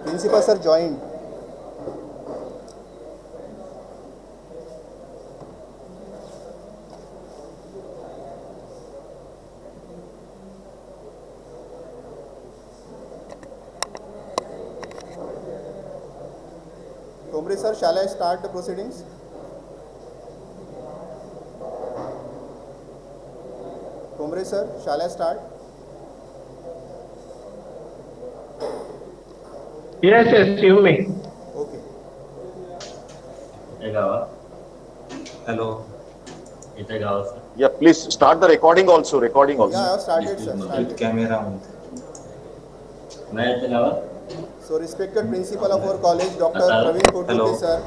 Principal sir joined. Tombre sir, shall I start the proceedings? Tombre sir, shall I start? Yes, yes, you may. Okay. Hello. Yeah, please start the recording also. Recording Yeah, I also. have started, sir. With Started. camera. So, respected principal of our college, Dr. Praveen Koturke Hello. sir,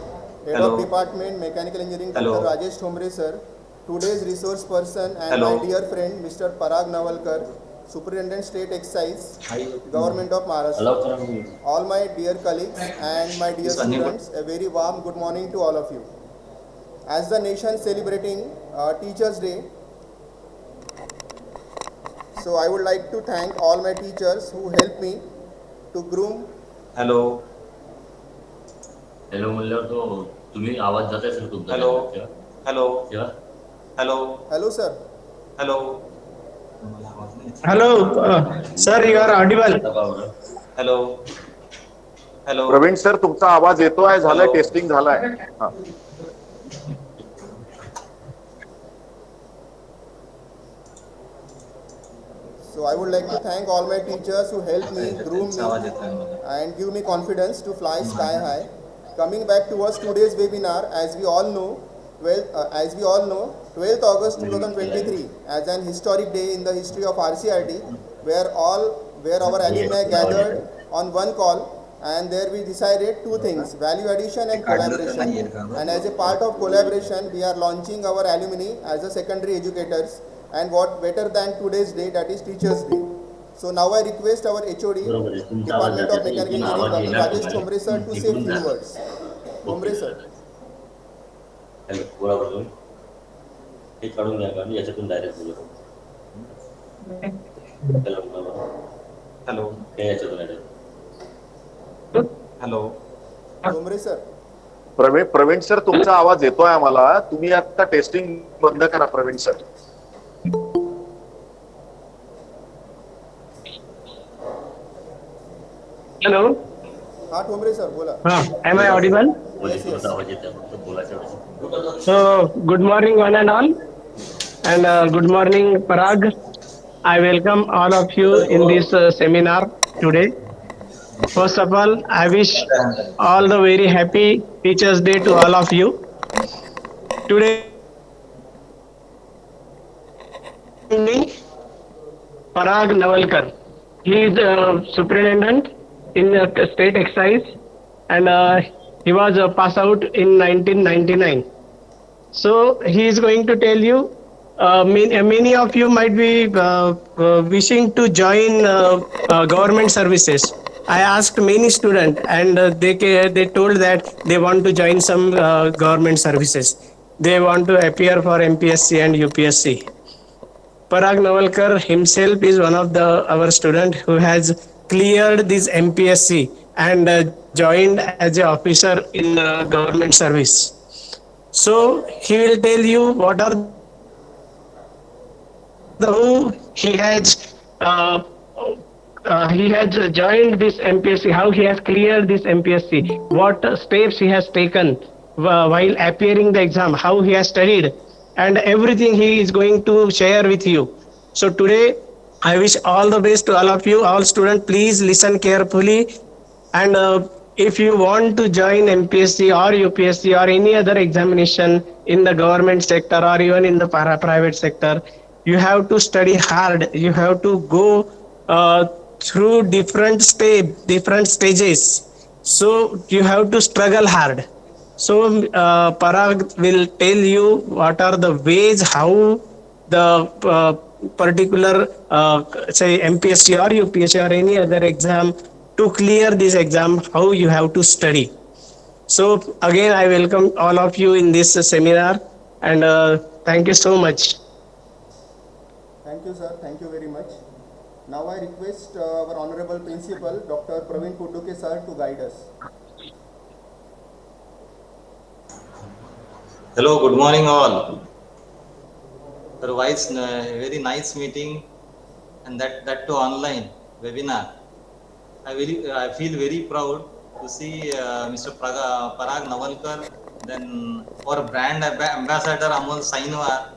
head of Hello. department Mechanical Engineering, Dr. Hello. Rajesh Thombre sir, today's resource person and my Hello. dear friend Mr. Parag Nawalkar, Superintendent State Excise, Government of Maharashtra. All my dear colleagues and my dear students, a very warm good morning to all of you. As the nation celebrating Teachers' Day, so I would like to thank all my teachers who helped me to groom. Hello. Hello म्हणल्यावर तो तुम्ही आवाज जात असेल तुमचा Hello. तेव्हा Hello. तेव्हा Hello. Hello sir. Hello. Hello, sir, you are audible. आता पहा बरं. Hello. Hello. प्रवीण सर तुमचा आवाज येतोय, झालाय, Hello. टेस्टिंग झालाय. हा. So I would like to thank all my teachers who helped me, groom me, and give me confidence to fly sky high. Coming back towards today's webinar, as we all know, 12th August 2023 as an historic day in the history of RCERT, where our alumni gathered on one call, and there we decided two things: value addition and collaboration. And as a part of collaboration, we are launching our alumni as a secondary educators. And what better than today's day, that is Teachers' Day. So now I request our HOD, बरोबर आहे. तुमचा आवाज Department जात of असेल, Mechanical इथून Engineering, आवाज Dr. येणार Rajesh Thombre sir, to say इकडून few जा. words. Thombre sir. हॅलो बोला बरं. हे काढून घ्या कारण याच्यातून डायरेक्ट बोलू. हॅलो बोला. Hello. हे याच्यातून आहे. Hello. Thombre sir. Praveen sir तुमचा आवाज येतोय आम्हाला. तुम्ही आता टेस्टिंग बंद करा प्रवीण सर. Hello. हाँ Thombre sir, बोला. Am I audible? Yes, yes. आवाज येते फक्त बोलायच्या वेळेस. So, good morning, one and all, and good morning, Parag. I welcome all of you in this seminar today. First of all, I wish all the very happy Teachers' Day to all of you. Today, me, Parag Nawalkar. He is superintendent in state excise, and he was passed out in 1999. So he is going to tell you. Many of you might be wishing to join government services. I asked many students, and they told that they want to join some government services. They want to appear for MPSC and UPSC. Parag Nawalkar himself is one of our student who has cleared this MPSC and joined as an officer in government service. So he will tell you what are the who he has joined this MPSC, how he has cleared this MPSC, what steps he has taken while appearing the exam, how he has studied, and everything he is going to share with you. So today, I wish all the best to all of you, all students. Please listen carefully, and if you want to join MPSC or UPSC or any other examination in the government sector or even in the private sector, you have to study hard. You have to go through different stages. So you have to struggle hard. So Parag will tell you what are the ways how the particular say MPSC or UPSC or any other exam, to clear this exam, how you have to study. So again, I welcome all of you in this seminar, and thank you so much. Thank you sir. Thank you very much. Now I request our Honorable Principal, Dr. Praveen Puduke sir, to guide us. Hello, good morning all. Otherwise, very nice meeting, and that too online webinar. I feel very proud to see Mr. Parag Nawalkar, then our brand ambassador Amol Sainwar,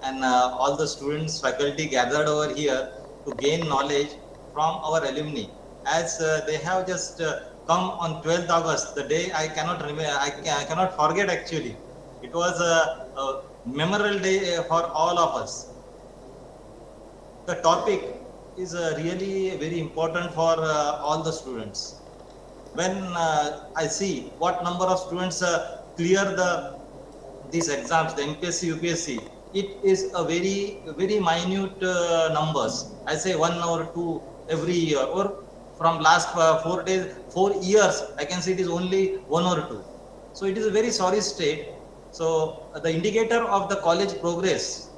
and all the students, faculty gathered over here to gain knowledge from our alumni. As they have just come on 12th August, the day I cannot remember, I cannot forget actually. It was a memorable day for all of us. The topic is really very important for all the students. When I see what number of students clear these exams, the MPSC, UPSC, it is a very minute numbers. I say 1 or 2 every year, or from last 4 years, I can see it is only 1 or 2. So it is a very sorry state. So the indicator of the college progress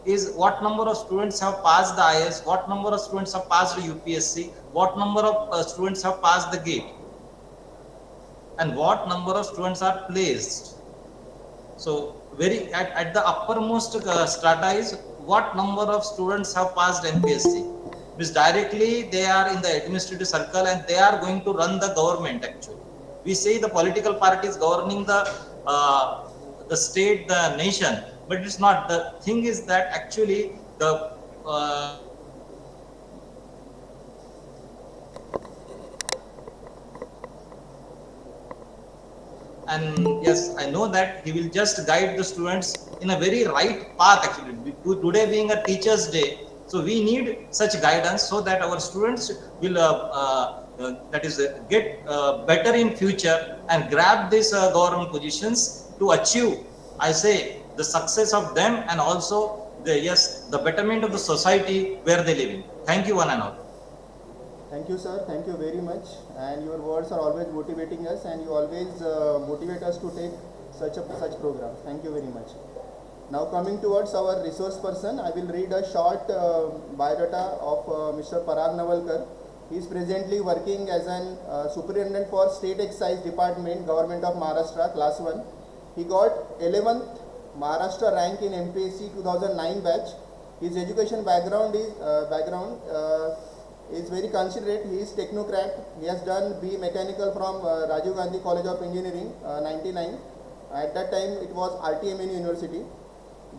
is what number of students have passed the IS, what number of students have passed the UPSC, what number of students have passed the gate, and what number of students are placed. So very at the uppermost strata is what number of students have passed MPSC. Means directly they are in the administrative circle and they are going to run the government actually. We say the political parties governing the state, the nation, but it's not. The thing is that actually the and yes, I know that he will just guide the students in a very right path actually. Today being a teacher's day, so we need such guidance so that our students will get better in future and grab these government positions to achieve, I say, the success of them and also the betterment of the society where they live in. Thank you one and all. Thank you, sir. Thank you very much. And your words are always motivating us, and you always motivate us to take such programs. Thank you very much. Now coming towards our resource person, I will read a short biodata of Mr. Parag Nawalkar. He is presently working as an superintendent for State Excise Department, Government of Maharashtra, Class 1. He got 11th Maharashtra rank in MPSC 2009 batch. His education background is very considerate. He is technocrat. He has done B Mechanical from Rajiv Gandhi College of Engineering, 99. At that time it was RTMN University.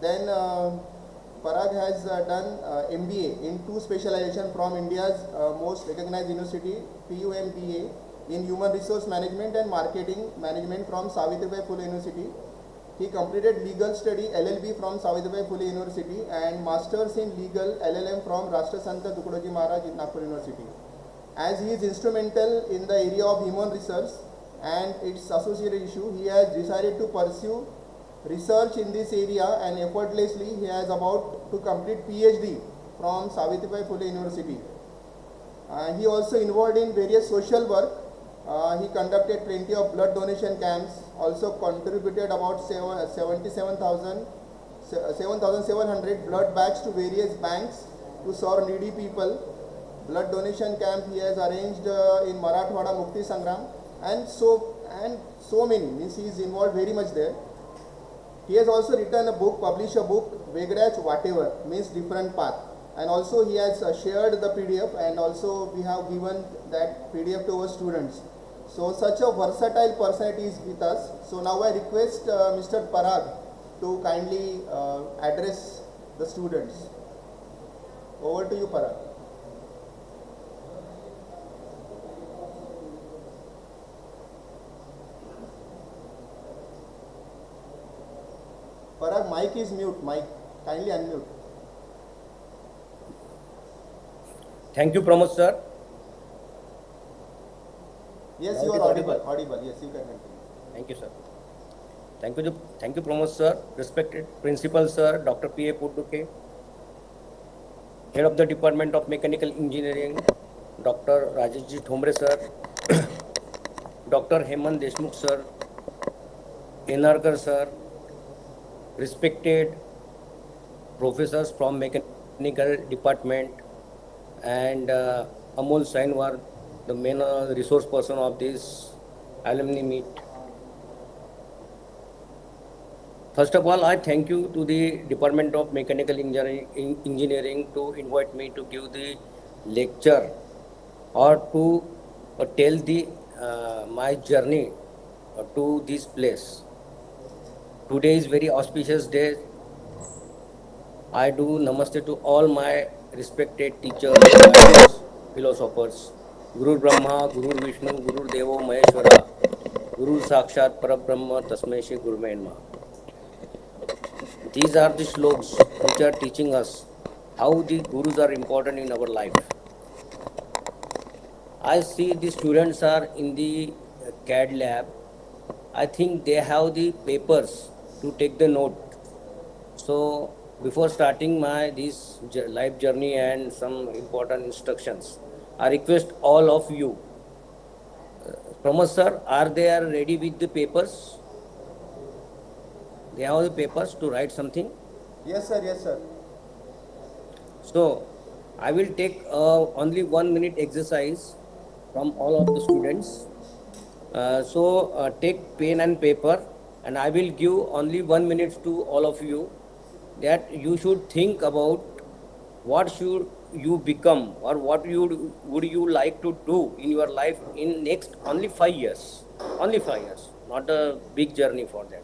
Then Parag has done MBA in 2 specialization from India's most recognized university, PUMBA, in Human Resource Management and Marketing Management from Savitribai Phule University. He completed legal study LLB from Savitribai Phule University and Masters in Legal LLM from Rashtra Santa Tukadoji Maharaj in Nagpur University. As he is instrumental in the area of human research and its associated issue, he has decided to pursue research in this area, and effortlessly he is about to complete PhD from Savitribai Phule University. He also involved in various social work. He conducted plenty of blood donation camps, also contributed about 7,700 blood bags to various banks to serve needy people. Blood donation camp he has arranged in Marathwada Mukti Sangram, and so many, means he is involved very much there. He has also written a book, published a book, Vegrach Whatever, means different path. And also he has shared the PDF, and also we have given that PDF to our students. So such a versatile personality is with us. So now I request Mr. Parag to kindly address the students. Over to you, Parag. Parag, mic is mute. Mic, kindly unmute. Thank you, Pramod sir. Yes, Now you it are is audible. Yes, you can continue. Thank you, sir. Thank you, Pramod sir. Respected Principal sir, Dr. P. A. Puduke, Head of the Department of Mechanical Engineering, Dr. Rajeshji Thomre sir, Dr. Hemant Deshmukh sir, Enarkar sir, respected professors from Mechanical Department, and Amol Sainwar, the main resource person of this alumni meet. First of all, I thank you to the Department of Mechanical Engineering to invite me to give the lecture or to tell the my journey to this place. Today is very auspicious day. I do namaste to all my respected teachers, guides, philosophers. Guru Brahma, Guru Vishnu, Guru Devo Maheshwara, Guru Sakshat Parabrahma Tasmai Shri Guru Namaha. These are the sloks which are teaching us how the gurus are important in our life. I see the students are in the CAD lab. I think they have the papers to take the note. So before starting my this life journey and some important instructions, I request all of you, Pramod sir, are they are ready with the papers? They have the papers to write something. Yes, sir. Yes, sir. So I will take only 1 minute exercise from all of the students. Take pen and paper, and I will give only 1 minute to all of you that you should think about what should you become or what would you like to do in your life in next only 5 years. Only 5 years, not a big journey for that.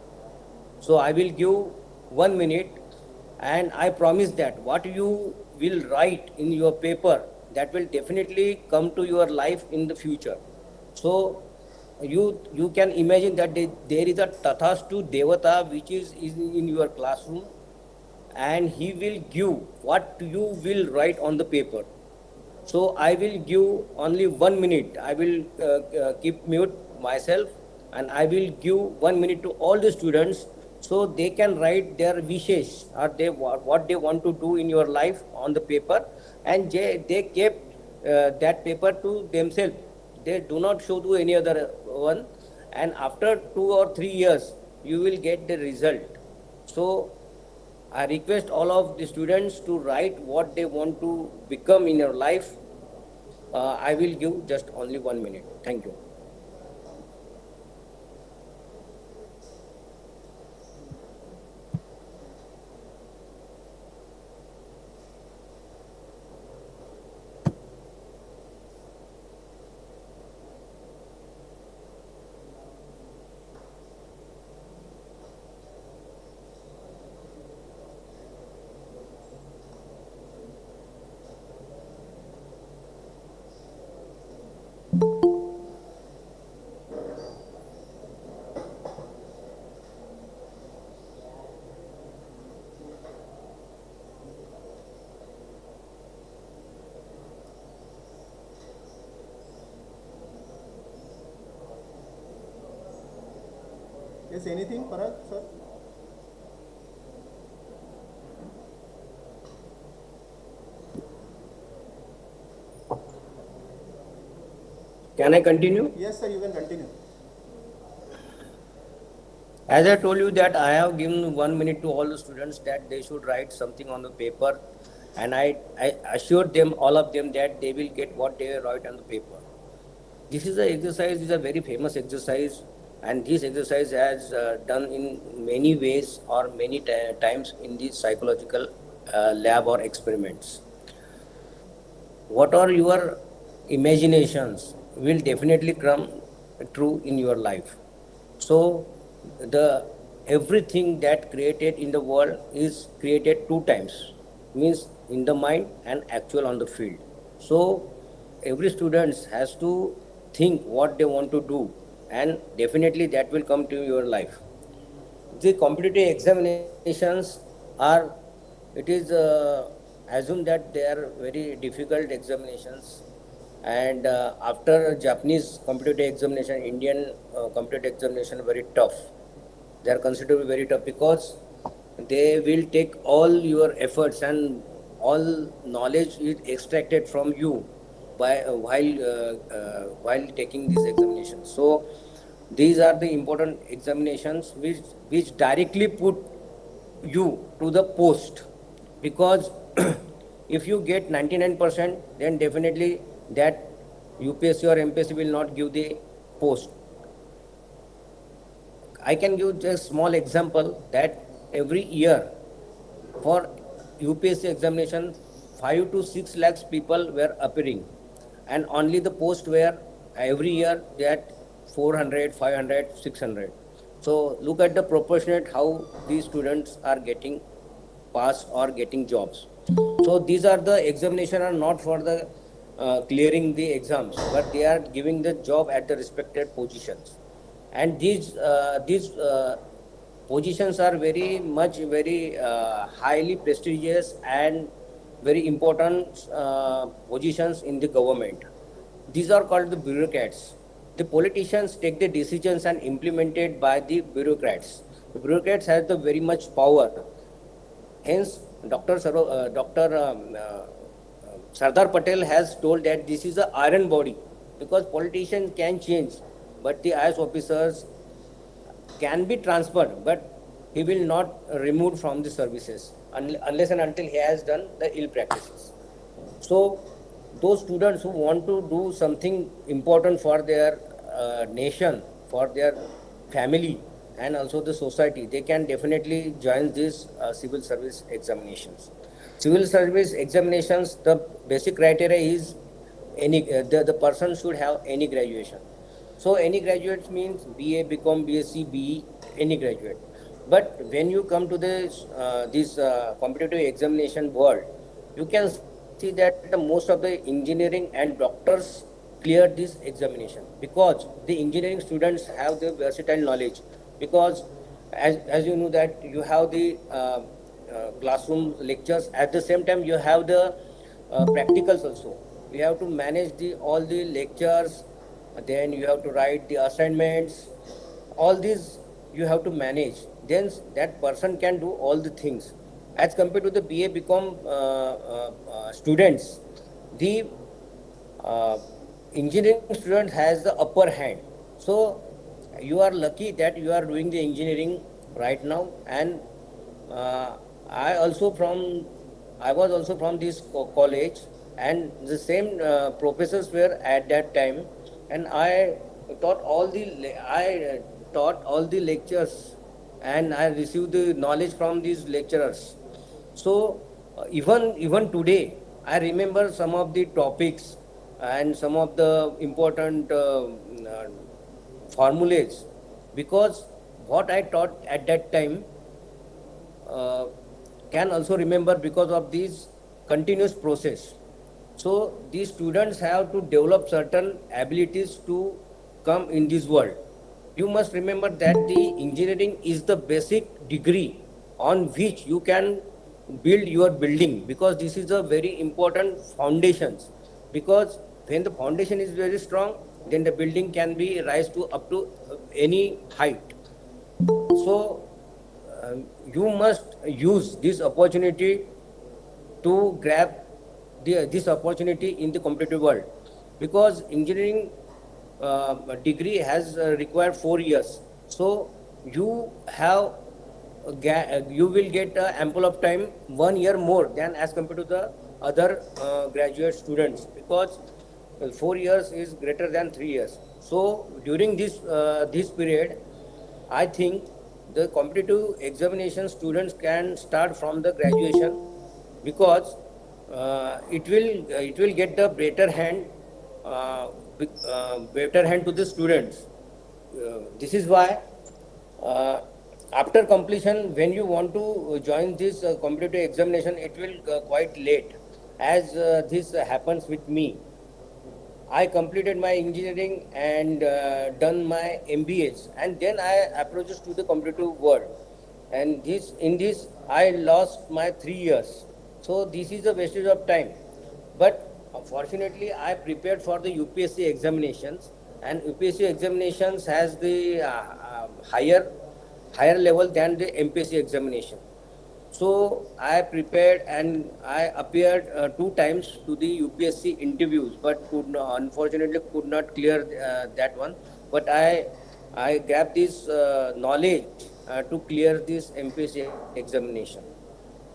So I will give 1 minute, and I promise that what you will write in your paper that will definitely come to your life in the future. So you can imagine that there is a Tathastu Devata which is in your classroom, and he will give what you will write on the paper. So I will give only 1 minute. I will keep mute myself, and I will give 1 minute to all the students so they can write their wishes or what they want to do in your life on the paper, and they kept that paper to themselves. They do not show to any other one, and after 2 or 3 years you will get the result. So I request all of the students to write what they want to become in your life. I will give just only 1 minute. Thank you. Yes, anything, Parag, sir? Can I continue? Yes, sir, you can continue. As I told you that I have given 1 minute to all the students that they should write something on the paper, and I assured them, all of them, that they will get what they write on the paper. This is a exercise, is a very famous exercise, and this exercise has done in many ways or many times in the psychological lab or experiments. What are your imaginations will definitely come true in your life. So the everything that created in the world is created two times, means in the mind and actual on the field. So every student has to think what they want to do, and definitely that will come to your life. The competitive examinations are, it is assumed that they are very difficult examinations, and after Japanese competitive examination, Indian competitive examination very tough. They are considered very tough because they will take all your efforts and all knowledge is extracted from you by while taking these examinations. So these are the important examinations which directly put you to the post, because If you get 99%, then definitely that UPSC or MPSC will not give the post. I can give just small example that every year for UPSC examination, 5 to 6 lakhs people were appearing, and only the post were every year that 400, 500, 600. So look at the proportionate how these students are getting pass or getting jobs. So these are the examination are not for the clearing the exams, but they are giving the job at the respected positions. And these positions are very much very highly prestigious and very important positions in the government. These are called the bureaucrats. The politicians take the decisions and implemented by the bureaucrats. The bureaucrats has the very much power. Hence, Dr. Sardar Patel has told that this is a iron body because politicians can change, but the IAS officers can be transferred, but he will not removed from the services unless and until he has done the ill practices. So, those students who want to do something important for their nation, for their family, and also the society, they can definitely join these civil service examinations. Civil service examinations, the basic criteria is the person should have any graduation. So any graduates means BA, BCom, BSc, BE, any graduate. But when you come to this competitive examination world, you can see that most of the engineering and doctors clear this examination because the engineering students have the versatile knowledge. Because as you know that you have the classroom lectures, at the same time you have the practicals also. You have to manage all the lectures, then you have to write the assignments, all these you have to manage. Then that person can do all the things. As compared to the BA become students, the uh, engineering student has the upper hand. So you are lucky that you are doing the engineering right now. And uh, I also from I was also from this college, and the same professors were at that time, and I taught all the lectures, and I received the knowledge from these lecturers. So even today, I remember some of the topics and some of the important formulas because what I taught at that time uh, can also remember because of this continuous process. So these students have to develop certain abilities to come in this world. You must remember that the engineering is the basic degree on which you can build your building because this is a very important foundations. Because when the foundation is very strong, then the building can be rise to up to any height. So you must use this opportunity to grab this opportunity in the competitive world because engineering degree has required 4 years. So you have you will get ample of time 1 year more than as compared to the other graduate students because 4 years is greater than 3 years. So during this period, I think the competitive examination students can start from the graduation because it will get the better hand to the students. This is why uh, after completion, when you want to join this competitive examination, it will quite late, as this happens with me. I completed my engineering and done my MBAs, and then I approached to the competitive world. And this I lost my 3 years. So this is a wastage of time. But fortunately, I prepared for the UPSC examinations, and UPSC examinations has the higher level than the MPSC examination. So I prepared and I appeared 2 times to the UPSC interviews, but unfortunately could not clear that one. But I grabbed this knowledge to clear this MPSC examination.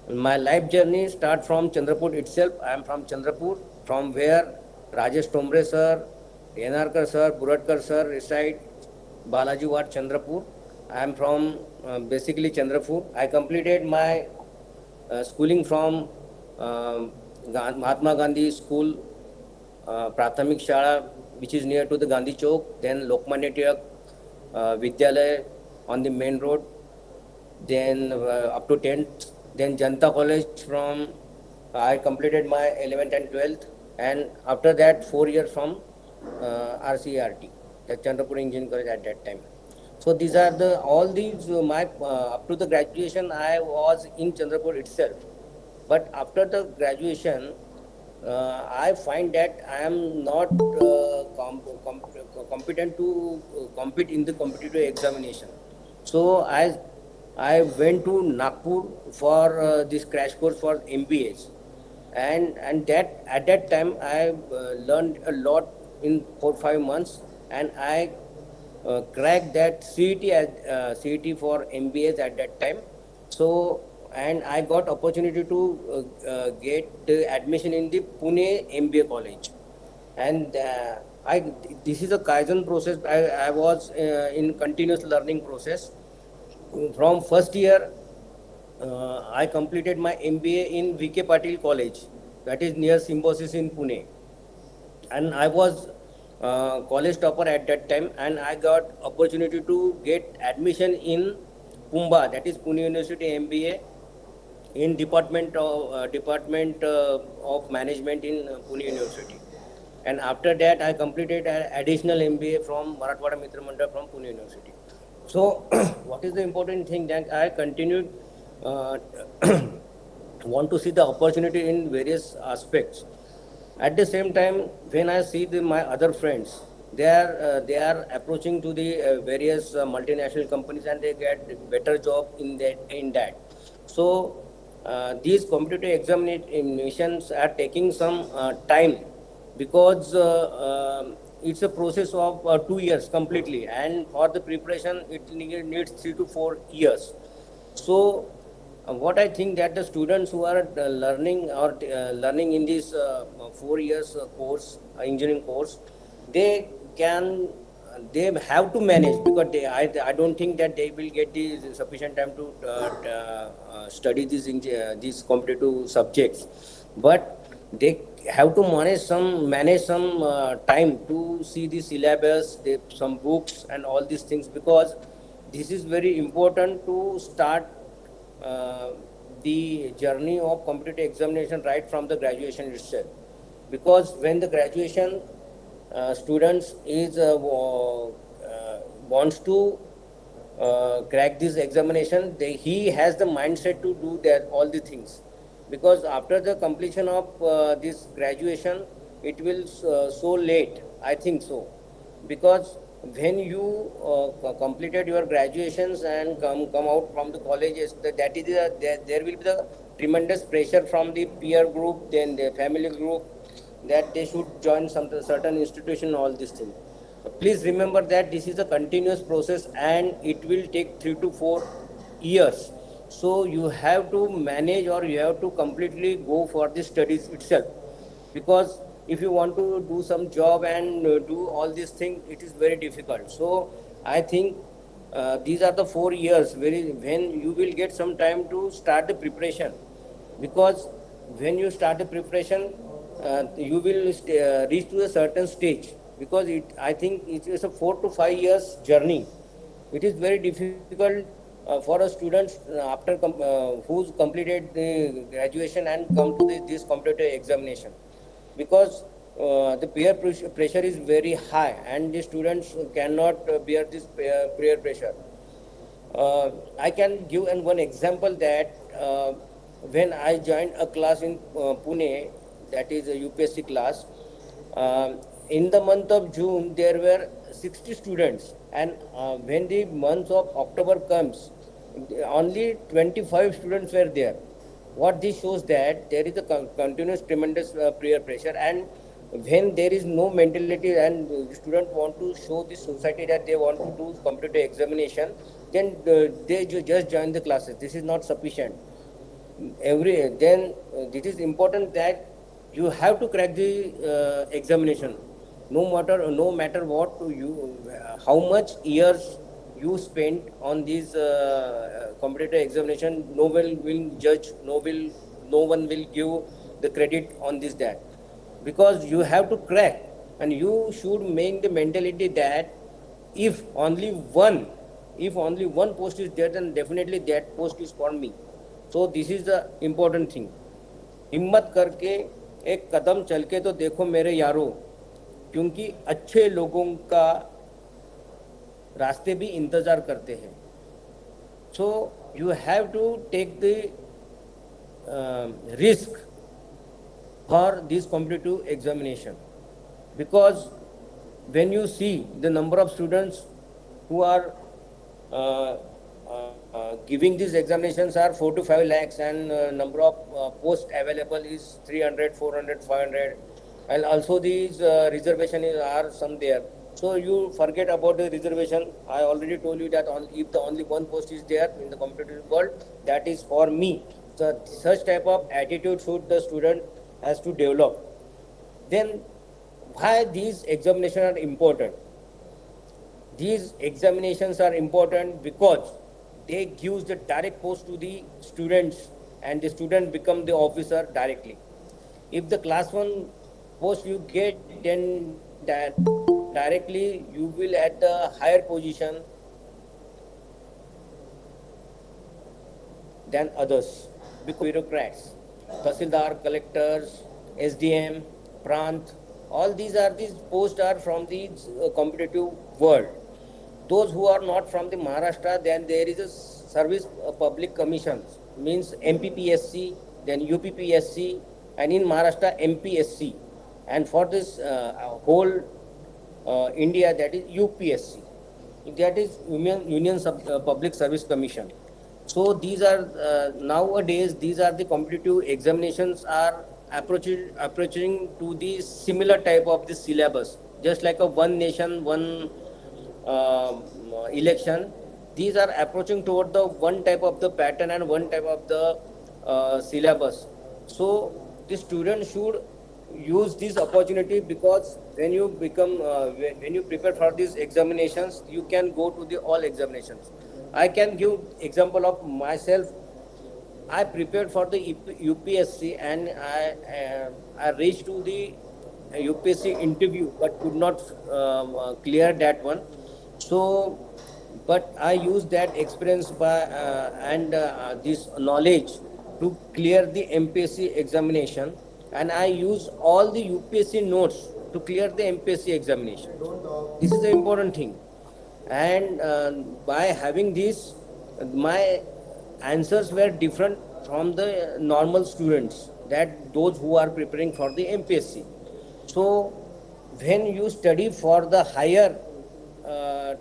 My life journey start from Chandrapur itself. I am from Chandrapur, from where Rajesh Tombre sir, Yenarkar sir, Buratkar sir reside, Balaji Ward, Chandrapur. I am from basically Chandrapur. I completed my schooling from Mahatma Gandhi School, Prathamik Shala, which is near to the Gandhi Chowk, then Lokmanya Tilak Vidyalaya on the main road, then up to 10th, then Janta College from I completed my 11th and 12th, and after that 4 years from RCERT, the Chandrapur Engineering College at that time. So these are the all these my up to the graduation I was in Chandrapur itself, but after the graduation I find that I am not competent to compete in the competitive examination. So I went to Nagpur for this crash course for MBAs, and that at that time I learned a lot in 4 5 months, and I cracked that CET as CET for MBAs at that time. So and I got opportunity to get admission in the Pune MBA college, and I this is a Kaizen process. I was in continuous learning process from first year. I completed my MBA in VK Patil College, that is near Symbiosis in Pune, and I was college topper at that time, and I got opportunity to get admission in Pumba, that is Pune University MBA in Department of Management in Pune University. And after that, I completed an additional MBA from Marathwada Mitra Mandal from Pune University. So, what is the important thing that I continued uh, want to see the opportunity in various aspects. At the same time, when I see my other friends, they are approaching to the various multinational companies, and they get better job in that. So these competitive examinations are taking some time, because it's a process of 2 years completely, and for the preparation it needs 3 to 4 years. So what I think that the students who are learning in this 4 years course, engineering course, they can they have to manage, because I don't think that they will get the sufficient time to study these competitive subjects, but they have to manage some time to see the syllabus, some books and all these things, because this is very important to start uh, the journey of competitive examination right from the graduation itself. Because when the graduation students is wants to crack this examination, he has the mindset to do that all the things, because after the completion of this graduation it will so late, I think so, because when you completed your graduations and come out from the colleges, that is there will be the tremendous pressure from the peer group, then the family group, that they should join some certain institution, all these things. Please remember that this is a continuous process, and it will take 3 to 4 years. So you have to manage, or you have to completely go for the studies itself, because if you want to do some job and do all these things, it is very difficult. So I think these are the 4 years when you will get some time to start the preparation, because when you start the preparation you will reach to a certain stage, because I think it is a 4 to 5 years journey. It is very difficult for a student who's completed the graduation and come to this competitive examination, because the pressure is very high, and the students cannot bear this peer pressure. I can give one example that when I joined a class in Pune, that is a UPSC class, in the month of June there were 60 students, and when the month of October comes, only 25 students were there. What this shows that there is a continuous tremendous peer pressure, and when there is no mentality and students want to show the society that they want to do competitive examination, then they just join the classes. This is not sufficient. It is important that you have to crack the examination, no matter what you how much years you spent on these competitive examination. No one will judge, no one will give the credit on this that, because you have to crack, and you should make the mentality that if only one if only one post is there, then definitely that post is for me. So this is the important thing. हिम्मत करके एक कदम चल के तो देखो मेरे यारों, क्योंकि अच्छे लोगों का रास्ते भी इंतजार करते हैं. So you have to take the risk for this competitive examination, because when you see the number of students who are giving these examinations are 4 to 5 lakhs, and number of posts available is 300, 400, 500, and also these are some there. So you forget about the reservation. I already told you that if the only one post is there in the competitive world, that is for me. So such type of attitude should the student has to develop. Then why these examinations are important? These examinations are important because they gives the direct post to the students, and the student become the officer directly. If the class 1 post you get, then directly you will at the higher position than others, because bureaucrats, Tahsildar, collectors, SDM, Prant, all these posts are from the competitive world. Those who are not from the Maharashtra, then there is a service public commissions, means MPPSC, then UPPSC, and in Maharashtra MPSC, and for this whole India, that is UPSC, that is Union Public Service Commission. So these are nowadays these are the competitive examinations are approaching to the similar type of the syllabus, just like a one nation one election. These are approaching toward the one type of the pattern and one type of the syllabus. So the student should use this opportunity, because when you become when you prepare for these examinations, you can go to the all examinations. I can give example of myself. I prepared for the UPSC, and I reached to the UPSC interview but could not clear that one. So but I used that experience and this knowledge to clear the MPSC examination, and I use all the UPSC notes to clear the MPSC examination. This is the important thing. And by having this, my answers were different from the normal students, that those who are preparing for the MPSC. So when you study for the higher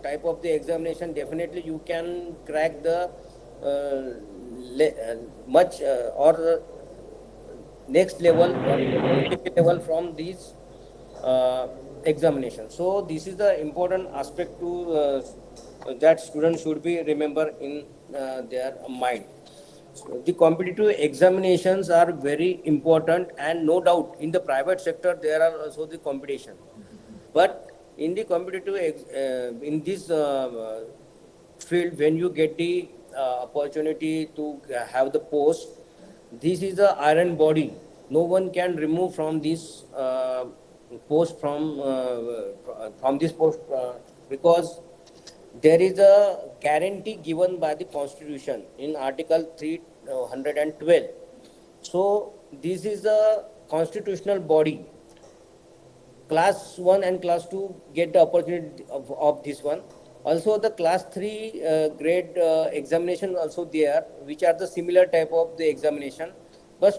type of the examination, definitely you can crack the much or next level or level from these examination. So this is the important aspect to that students should be remember in their mind. So the competitive examinations are very important, and no doubt in the private sector there are also the competition. But in the competitive in this field, when you get the opportunity to have the post, this is the iron body. No one can remove from this post from this post, because there is a guarantee given by the Constitution in Article 312. So this is a constitutional body. Class 1 and class 2 get the opportunity of this one. Also the class 3 grade examination also there, which are the similar type of the examination. But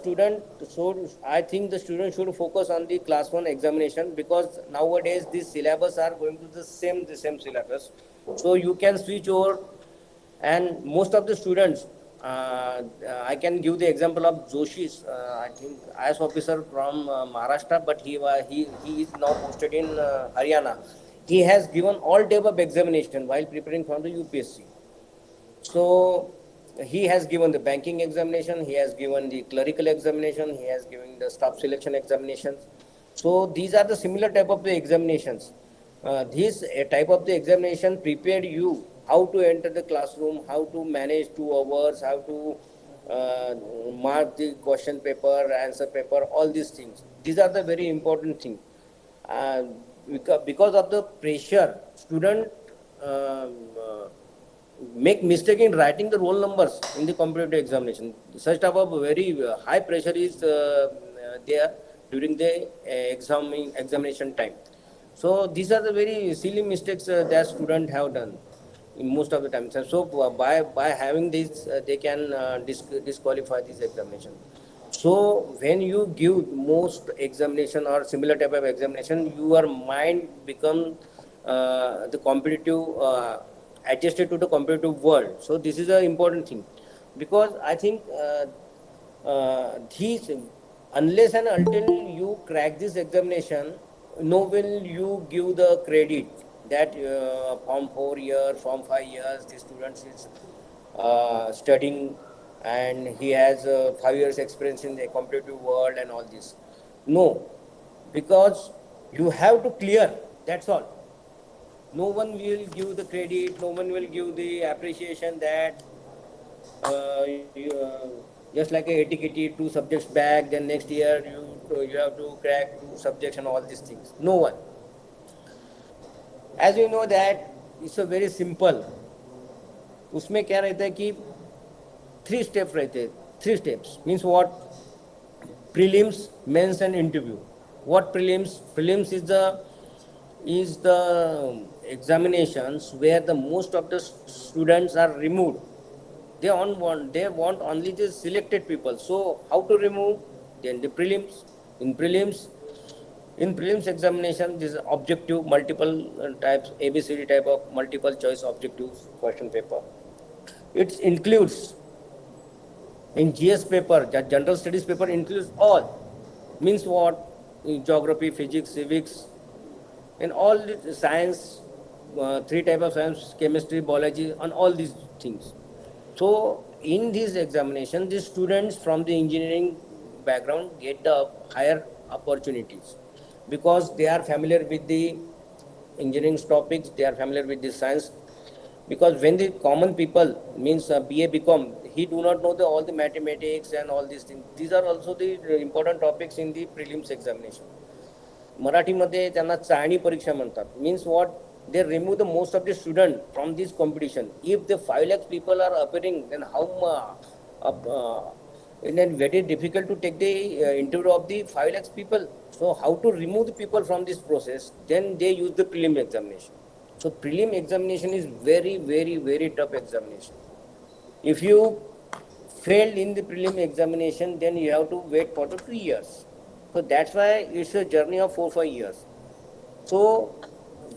I think the student should focus on the class 1 examination, because nowadays these syllabus are going to the same syllabus. So you can switch over, and most of the students, I can give the example of Joshi, I think IS officer from Maharashtra, but he is now posted in Haryana. He has given all type of examination while preparing for the UPSC. So he has given the banking examination, he has given the clerical examination, he has given the staff selection examinations. So these are the similar type of the examinations. This type of the examination prepared you how to enter the classroom, how to manage 2 hours, how to mark the question paper, answer paper, all these things. These are the very important things. Uh, because of the pressure, student make mistake in writing the roll numbers in the competitive examination. Such type of very high pressure is there during the examination time. So these are the very silly mistakes that students have done in most of the time. So by having this, they can disqualify this examination. So when you give most examination or similar type of examination, your mind become the competitive adjusted to the competitive world. So this is an important thing, because I think these, unless and until you crack this examination, no will you give the credit that from 4 years, from 5 years, the student is studying and he has 5 years experience in the competitive world and all this. No, because you have to clear. That's all. No one will give the credit, no one will give the appreciation that just like a etiquette, 2 subjects back, then next year you have to crack 2 subjects and all these things. No one. As you know that it's a very simple. उसमें क्या रहता है कि 3 step रहते हैं. 3 steps means what? Prelims, mains and interview. What prelims? Prelims is the examinations where the most of the students are removed. They want only the selected people. So how to remove? Then the prelims. In prelims examination, this is objective, multiple types, ABCD type of multiple choice objectives question paper. It includes in GS paper, general studies paper includes all. Means what? Geography, physics, civics, and all the science, 3 type of science, chemistry, biology, and all these things. So in this examination, the students from the engineering background get the higher opportunities, because they are familiar with the engineering topics, they are familiar with the science. Because when the common people means BA become, he do not know all the mathematics and all these things. These are also the important topics in the prelims examination. मराठीमध्ये त्यांना चाळणी परीक्षा म्हणतात. Means what? they remove the most of the student from this competition. If the 5 lakhs people are appearing, then how and then very difficult to take the interview of the 5 lakhs people. So how to remove the people from this process? Then they use the prelim examination. So prelim examination is very, very, very tough examination. If you failed in the prelim examination, then you have to wait for the 3 years. So that's why it's a journey of 4-5 years. So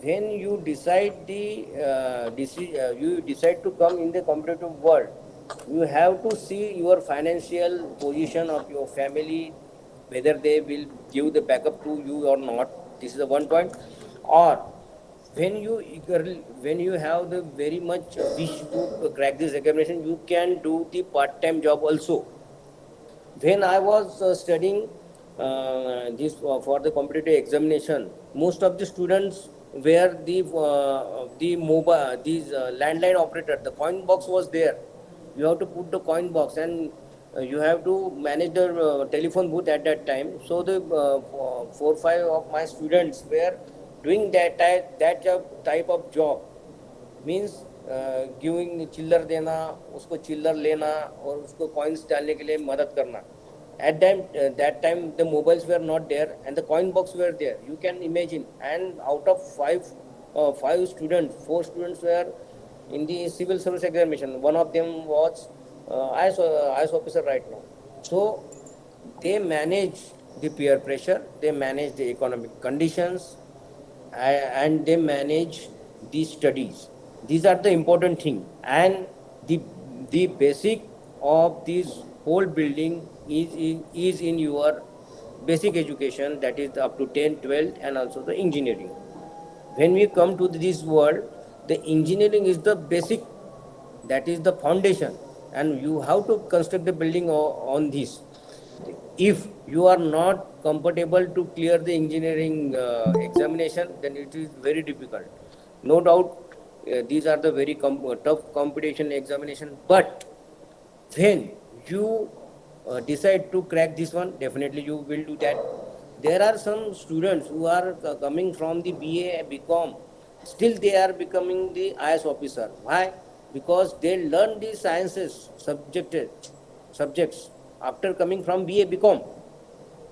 when you decide you decide to come in the competitive world, you have to see your financial position of your family, whether they will give the backup to you or not. This is the one point. Or when you have the very much wish to crack this examination, you can do the part-time job also. When I was studying this for the competitive examination, most of the students were the mobile, these landline operator. The coin box was there. You have to put the coin box, and you have to manage the telephone booth at that time. So the 4-5 of my students were doing that type of job. Means giving चिल्लर देना, उसको चिल्लर लेना और उसको coins डालने के लिए मदद करना. At that time the mobiles were not there and the coin box were there. You can imagine. And out of 5 students, 4 students were in the civil service examination. One of them was IS officer right now. So they manage the peer pressure, they manage the economic conditions, and they manage the studies. These are the important thing. And the basic of this whole building is in your basic education, that is up to 10th, 12th, and also the engineering. When we come to this world, the engineering is the basic, that is the foundation. and you have to construct the building on this. If you are not comfortable to clear the engineering examination, then it is very difficult. No doubt, these are the very tough competition examination. But when you decide to crack this one, definitely you will do that. There are some students who are coming from the BA, BCom, still they are becoming the IS officer. Why? Because they learn the sciences subjects after coming from BA, BCom.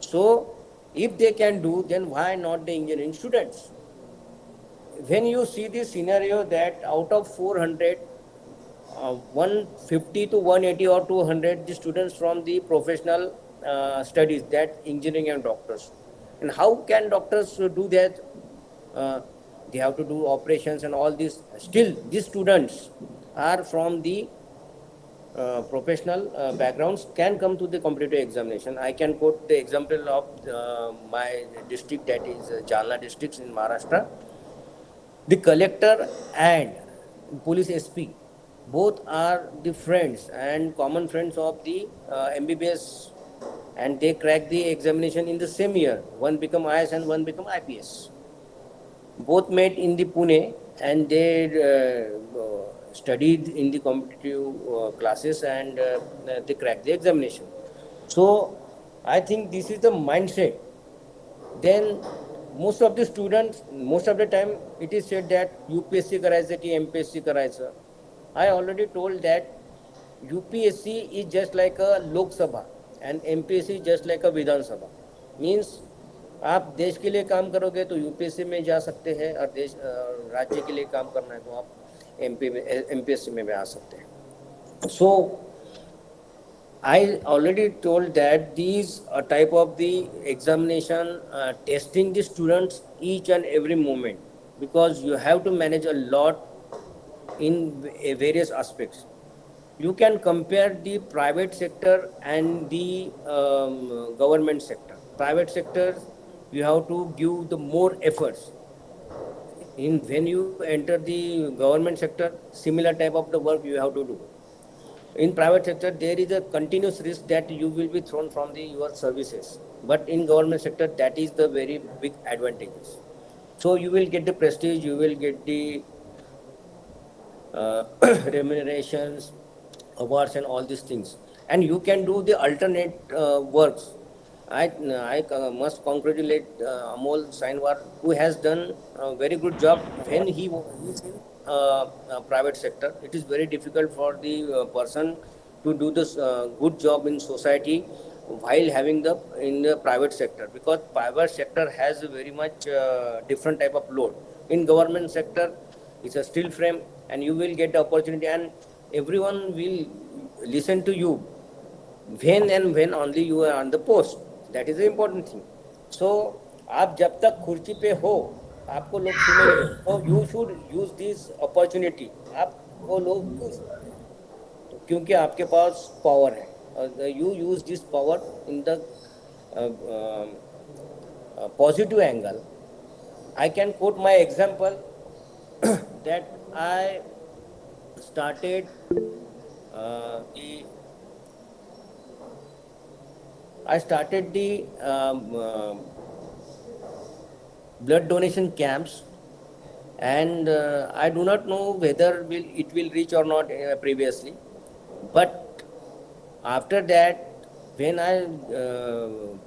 So, if they can do, then why not the engineering students? When you see this scenario that out of 400, 150 to 180 or 200 the students from the professional studies, that engineering and doctors, and how can doctors do that? uh, they have to do operations and all this. Still these students are from the professional backgrounds, can come to the competitive examination. I can quote the example of my district, that is Jalna district in Maharashtra. The collector and police SP, both are the friends and common friends of the MBBS, and they crack the examination in the same year. One become IS and one become IPS. Both met in the Pune, and they studied in the competitive classes, and they cracked the examination. So I think this is the mindset. Then most of the students, most of the time it is said that UPSC करायचं की MPSC करायचं. I already told that UPSC is just like a Lok Sabha and MPSC is just like a Vidhan Sabha. Means आप देश के लिए काम करोगे तो यूपीएससी में जा सकते हैं, और देश राज्य के लिए काम करना है तो आप एमपी में एमपीएससी में भी आ सकते हैं. So I already told that these type of the examination testing the students each and every moment, because you have to manage a lot in various aspects. You can compare the private sector and the government sector. Private sector, you have to give the more efforts. In when you enter the government sector, similar type of the work you have to do. In private sector, there is a continuous risk that you will be thrown from the your services. But in government sector, that is the very big advantages. So you will get the prestige, you will get the remunerations, awards, and all these things, and you can do the alternate works. I must congratulate Amol Sainwar, who has done a very good job when he is in private sector. It is very difficult for the person to do this good job in society while having the in the private sector, because private sector has a very much different type of load. In government sector, it's a steel frame, and you will get the opportunity, and everyone will listen to you when and when only you are on the post. That is the important thing. So आप जब तक कुर्सी पे हो, आपको लोग सुनेंगे. So you should use this opportunity. आपको लोग, क्योंकि आपके पास पावर है, you use this power in the positive angle. I can quote my example that I started the blood donation camps, and I do not know whether it will reach or not previously, but after that, when I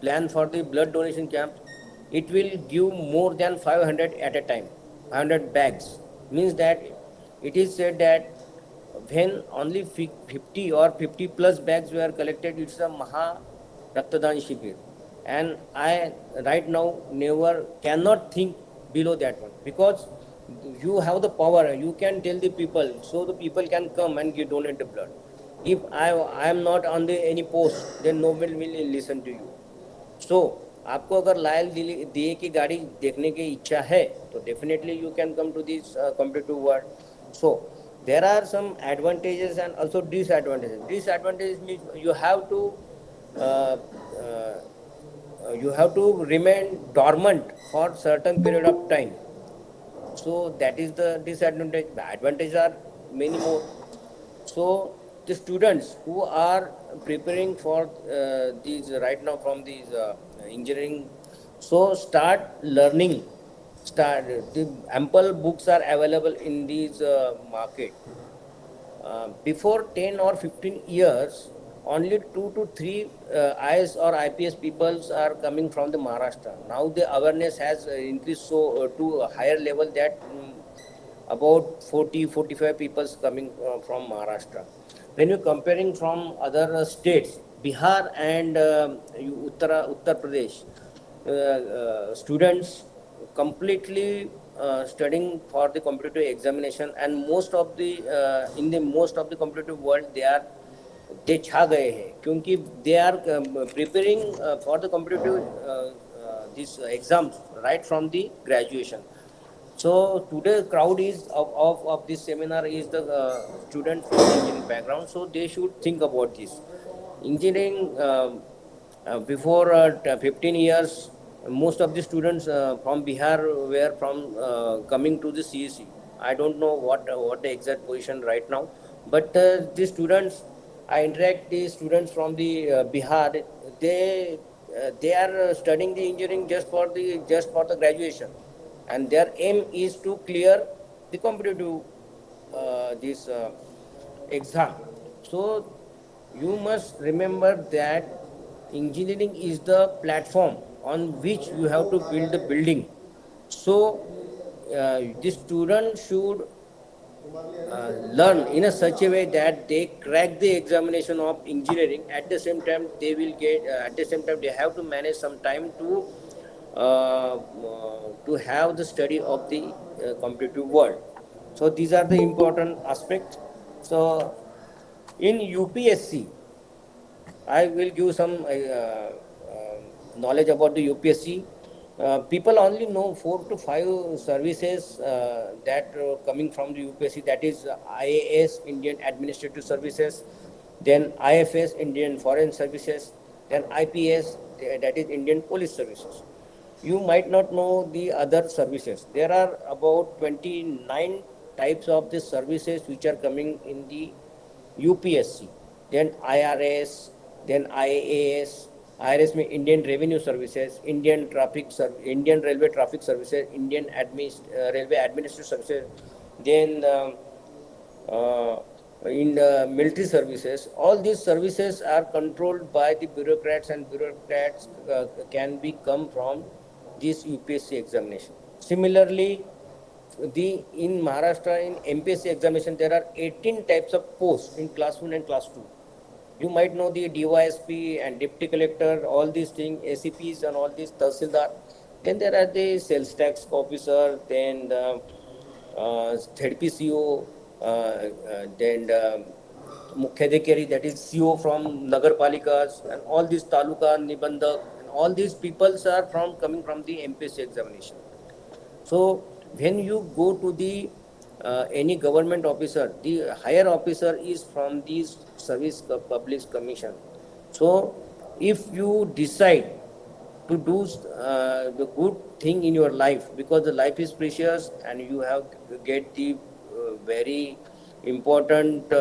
plan for the blood donation camp, it will give more than 500 at a time, 500 bags. Means that it is said that when only 50 or 50 plus bags were collected, it's a Maha Raktadan Shibir. And I right now never cannot think below that one, because you have the power, you can tell the people, so the people can come and donate the blood. If I am not on the any post, then no one will listen to you. So आपको अगर Lyell दिए की गाड़ी देखने की इच्छा है, तो definitely you can come to this competitive world. So there are some advantages and also disadvantages. Disadvantages means you have to remain dormant for certain period of time. So that is the disadvantage. The advantages are many more. So the students who are preparing for these right now from these engineering, so start learning. Start the ample books are available in these market. Before 10 or 15 years, only 2 to 3 IS or IPS peoples are coming from the Maharashtra. Now the awareness has increased so to a higher level that about 40-45 peoples coming from Maharashtra. When you're comparing from other states, Bihar and Uttar Pradesh, students completely studying for the competitive examination, and most of the in the most of the competitive world they छा गए हैं क्योंकि they are preparing for the competitive these exams right from the graduation. So today's crowd is of this seminar is the student from the engineering background, so they should think about this. Engineering before 15 years, most of the students from Bihar were from coming to the CEC. I don't know what the exact position right now, but the students, I interact the students from the Bihar. They are studying the engineering just for the graduation, and their aim is to clear the competitive this exam. So you must remember that engineering is the platform on which you have to build the building. So the student should learn in a such a way that they crack the examination of engineering. At the same time they will get at the same time they have to manage some time to have the study of the competitive world. So these are the important aspects. So in UPSC, I will give some knowledge about the UPSC. People only know 4 to 5 services that coming from the UPSC. That is IAS, Indian Administrative Services, then IFS, Indian Foreign Services, then IPS, that is Indian Police Services. You might not know the other services. There are about 29 types of the services which are coming in the UPSC, then IRS, then IAS. IRS means Indian Revenue Services, Indian Railway Traffic Services, Railway Administrative Services, then in military services. All these services are controlled by the bureaucrats, and bureaucrats can be come from this UPSC examination. Similarly, in Maharashtra in MPSC examination there are 18 types of posts in class 1 and class 2. You might know the DYSP and Deputy Collector, all these things, ACPs and all these Tahsildar. Then there are the sales tax officer, then the ZPCO, then Mukhyadhikari, that is CO from Nagar Palikas, and all these Taluka, Nibandak, and all these peoples are coming from the MPSC examination. So when you go to the any government officer, the higher officer is from these service public commission. So if you decide to do the good thing in your life, because the life is precious and you have to get the very important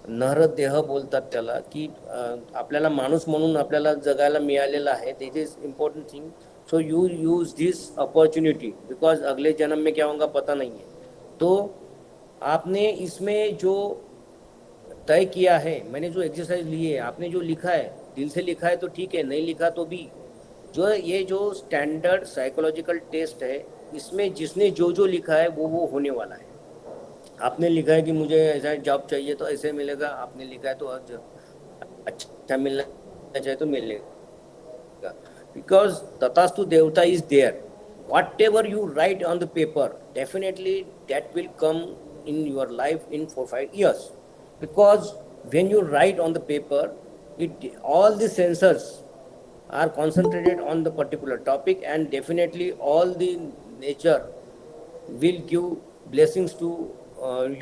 नरदेह बोलतात त्याला की आपल्याला माणूस म्हणून आपल्याला जगायला मिळालेला आहे. This is important thing. So you use this opportunity because अगले जन्म में क्या होगा पता नहीं है. तो आपने इसमें जो तय किया है, मैंने जो एक्सरसाइज ली है, आपने जो लिखा है, दिल से लिखा है तो ठीक है, नहीं लिखा तो भी ये जो स्टैंडर्ड साइकोलॉजिकल टेस्ट है, इसमें जिसने जो लिखा है वो होने वाला है. आपने लिखा है कि मुझे ऐसा जॉब चाहिए तो ऐसे मिलेगा, आपने लिखा है तो अच्छा मिलना चाहिए तो मिलेगा, बिकॉज तथास्तु देवता is there. Whatever you write on the paper, definitely that will come in your life in 4-5 years. Because when you write on the paper, all the sensors are concentrated on the particular topic, and definitely all the nature will give blessings to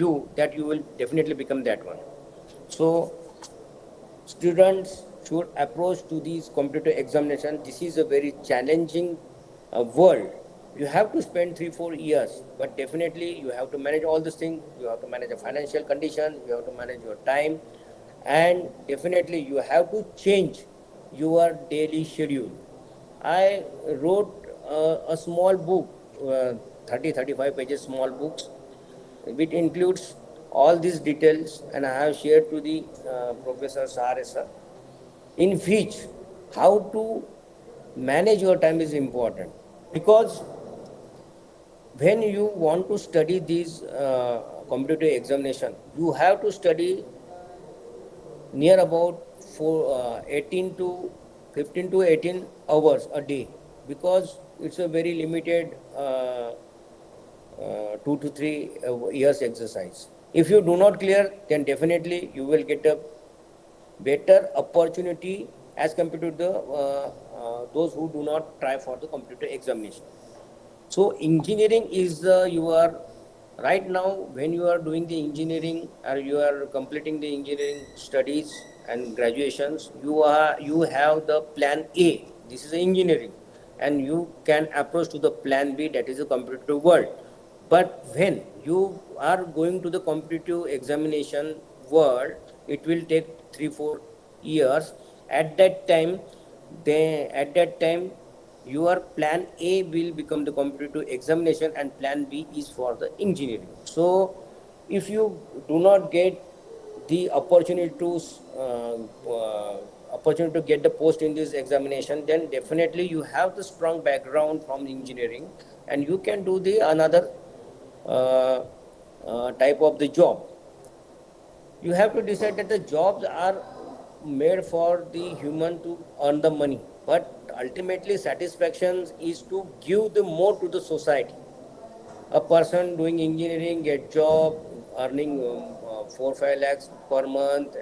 you that you will definitely become that one. So students should approach to these competitive examination. This is a very challenging world, You have to spend 3-4 years, but definitely you have to manage all these things. You have to manage a financial condition, you have to manage your time, and definitely you have to change your daily schedule. I wrote a small book, 30-35 pages small books, which includes all these details, and I have shared to the Professor Sir, in which how to manage your time is important, because when you want to study these competitive examination, you have to study near about 18 to 15 to 18 hours a day, because it's a very limited 2 to 3 years exercise. If you do not clear, then definitely you will get a better opportunity as compared to the those who do not try for the computer examination. So engineering is you are right now, when you are doing the engineering or you are completing the engineering studies and graduations, you have the plan A. This is engineering, and you can approach to the plan B, that is the competitive world. But when you are going to the competitive examination world, it will take 3-4 years. At that time, your plan A will become the competitive examination, and plan B is for the engineering. So, if you do not get the opportunity to get the post in this examination, then definitely you have the strong background from engineering, and you can do the another uh, type of the job. You have to decide that the jobs are made for the human to earn the money, but ultimately satisfaction is to give the more to the society. A person doing engineering get job earning 4-5 lakhs per month,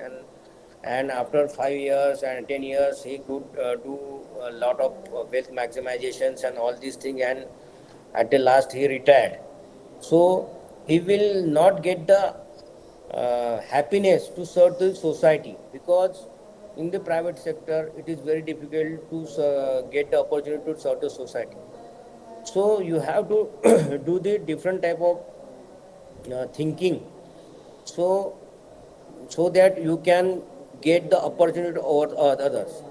and after 5 years and 10 years he could do a lot of wealth maximizations and all these things, and at the last he retired. So he will not get the happiness to serve the society, because in the private sector it is very difficult to get the opportunity to serve the society. So you have to do the different type of thinking, so so that you can get the opportunity over others.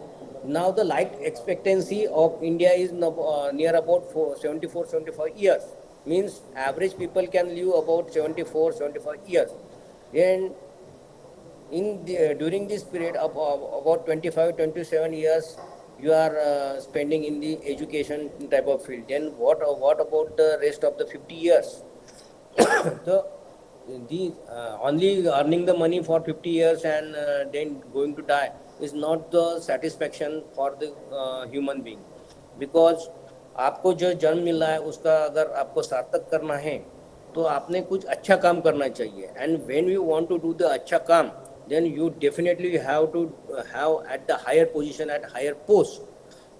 Now the life expectancy of India is near about 74-75 years. Means average people can live about 74-75 years, and during this period of about 25-27 years you are spending in the education type of field. Then what about the rest of the 50 years? the only earning the money for 50 years and then going to die is not the satisfaction for the human being, because आपको जो जन्म मिला है उसका अगर आपको सार्थक करना है, तो आपने कुछ अच्छा काम करना चाहिए. And when you want to do the अच्छा काम, then you definitely have to have at the higher position, at higher post.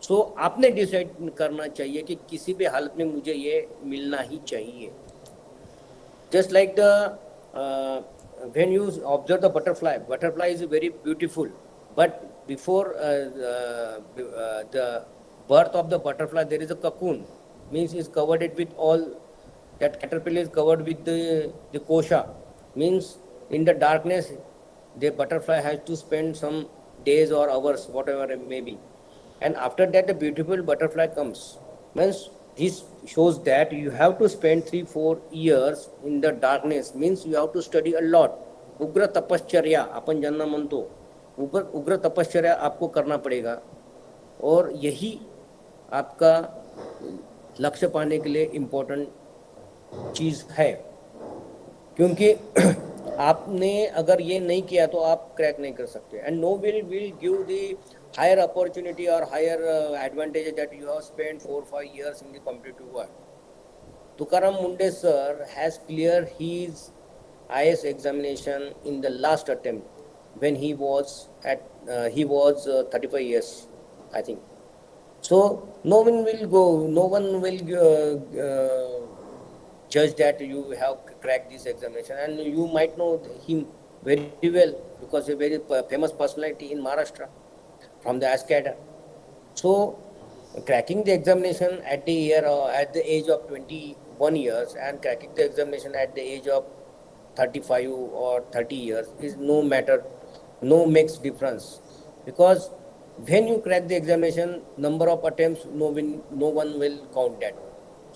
So आपने डिसाइड करना चाहिए कि किसी भी हालत में मुझे ये मिलना ही चाहिए. Just like the when you observe the butterfly is very beautiful, but before the birth of the butterfly there is a cocoon, means is covered it with all, that caterpillar is covered with the kosha, means in the darkness the butterfly has to spend some days or hours, whatever it may be, and after that the beautiful butterfly comes. Means this shows that you have to spend 3-4 years in the darkness, means you have to study a lot. उग्र तपश्चर्या अपन जानना म्हणतो, उग्र तपश्चर्या आपको करना पड़ेगा, और यही आपका लक्ष्य पाने के लिए इम्पोर्टेंट चीज़ है. क्योंकि आपने अगर ये नहीं किया तो आप क्रैक नहीं कर सकते. And no will give the higher opportunity or higher advantage that you have spent 4-5 years in the competitive world. Tukaram Munde sir has cleared his IS examination in the last attempt when he was 35 years, I think. So no one will judge that you have cracked this examination, and you might know him very well because a very famous personality in Maharashtra from the AS cadre. So cracking the examination at the year at the age of 21 years and cracking the examination at the age of 35 or 30 years is no matter, no makes difference, because when you crack the examination number of attempts, no one will count that one.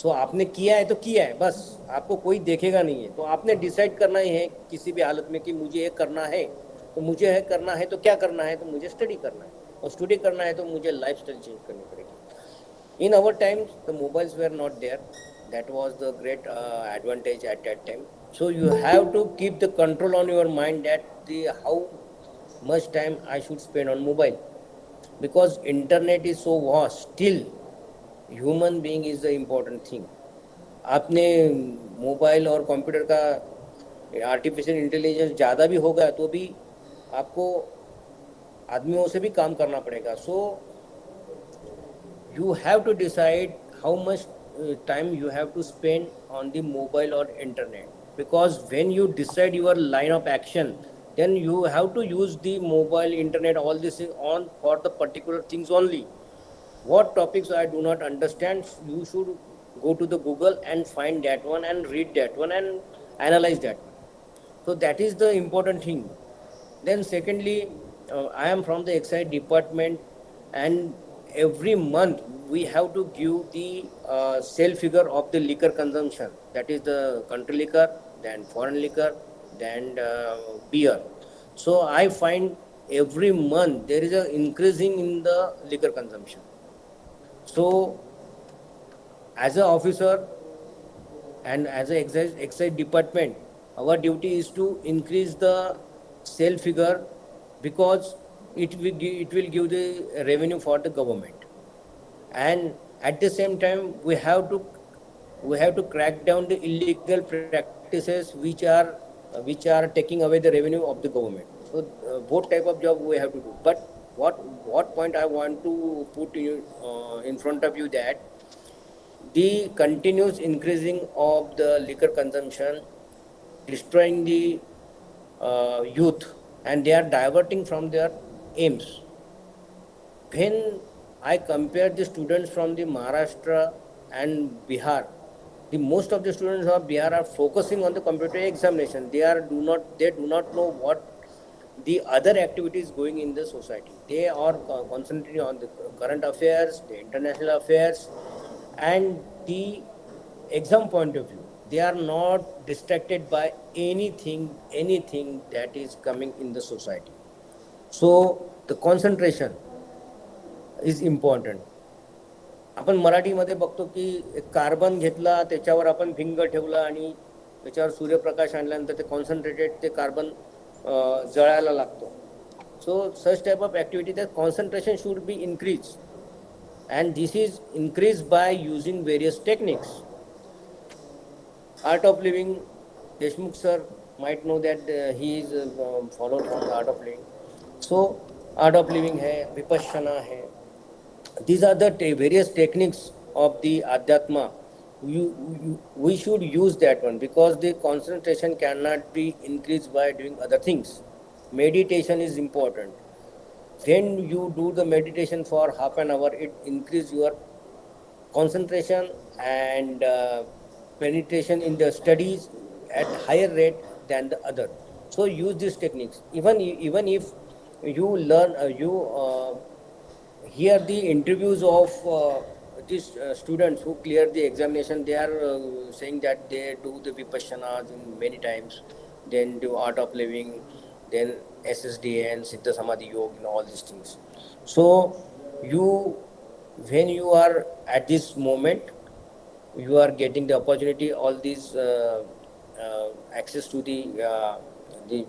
सो आपने किया है तो किया है, बस आपको कोई देखेगा नहीं है, तो आपने डिसाइड करना ही है किसी भी हालत में कि मुझे ये करना है, तो मुझे है करना है, तो क्या करना है, तो मुझे स्टडी करना है, और स्टडी करना है तो मुझे लाइफ स्टाइल चेंज करनी पड़ेगी. In our times, the mobiles were not there. That was the great advantage at that time. So you have to keep the control on your mind that how much time I should spend on mobile, because internet is so vast. Still, human being is the important thing. आपने mobile और computer का artificial intelligence ज़्यादा भी होगा तो भी आपको आदमियों से भी काम करना पड़ेगा. सो you have to decide how much time you have to spend on the mobile or internet, because when you decide your line of action, then you have to use the mobile, internet, all this on for the particular things only. What topics I do not understand, you should go to the Google and find that one and read that one and analyze that one. So that is the important thing. Then secondly, I am from the Excise department, and every month we have to give the sale figure of the liquor consumption. That is the country liquor, then foreign liquor, then beer. So I find every month there is a increasing in the liquor consumption. So as an officer and as a excise department, our duty is to increase the sale figure, because it will give the revenue for the government, and at the same time we have to crack down the illegal practices which are taking away the revenue of the government. So both type of job we have to do. But what point I want to put in front of you, that the continuous increasing of the liquor consumption destroying the youth, and they are diverting from their aims. When I compare the students from the Maharashtra and Bihar, the most of the students of Bihar are focusing on the computer examination. They do not know what the other activities going in the society. They are concentrating on the current affairs, the international affairs, and the exam point of view. They are not distracted by anything that is coming in the society. So the concentration is important. आपण मराठीमध्ये बघतो की एक carbon घेतला, त्याच्यावर आपण finger ठेवला आणि त्याच्यावर सूर्यप्रकाश आणल्यानंतर ते कॉन्सन्ट्रेटेड ते कार्बन जळायला लागतो. So such type of activity, that concentration should be increased, and this is increased by using various techniques. Art of living, Deshmukh sir might know that he is followed from the art of living. So art of living है, vipassana है. These are the various techniques of the Adhyatma. We should use that one, because the concentration cannot be increased by doing other things. Meditation is important. When you do the meditation for half an hour, it increases your concentration and penetration in the studies at higher rate than the other. So use these techniques. Even if you learn, hear the interviews of these students who clear the examination, they are saying that they do the vipassanas in many times, then do art of living, then SSDN, Siddha Samadhi Yoga, and all these things. So when you are at this moment, you are getting the opportunity, all these access to the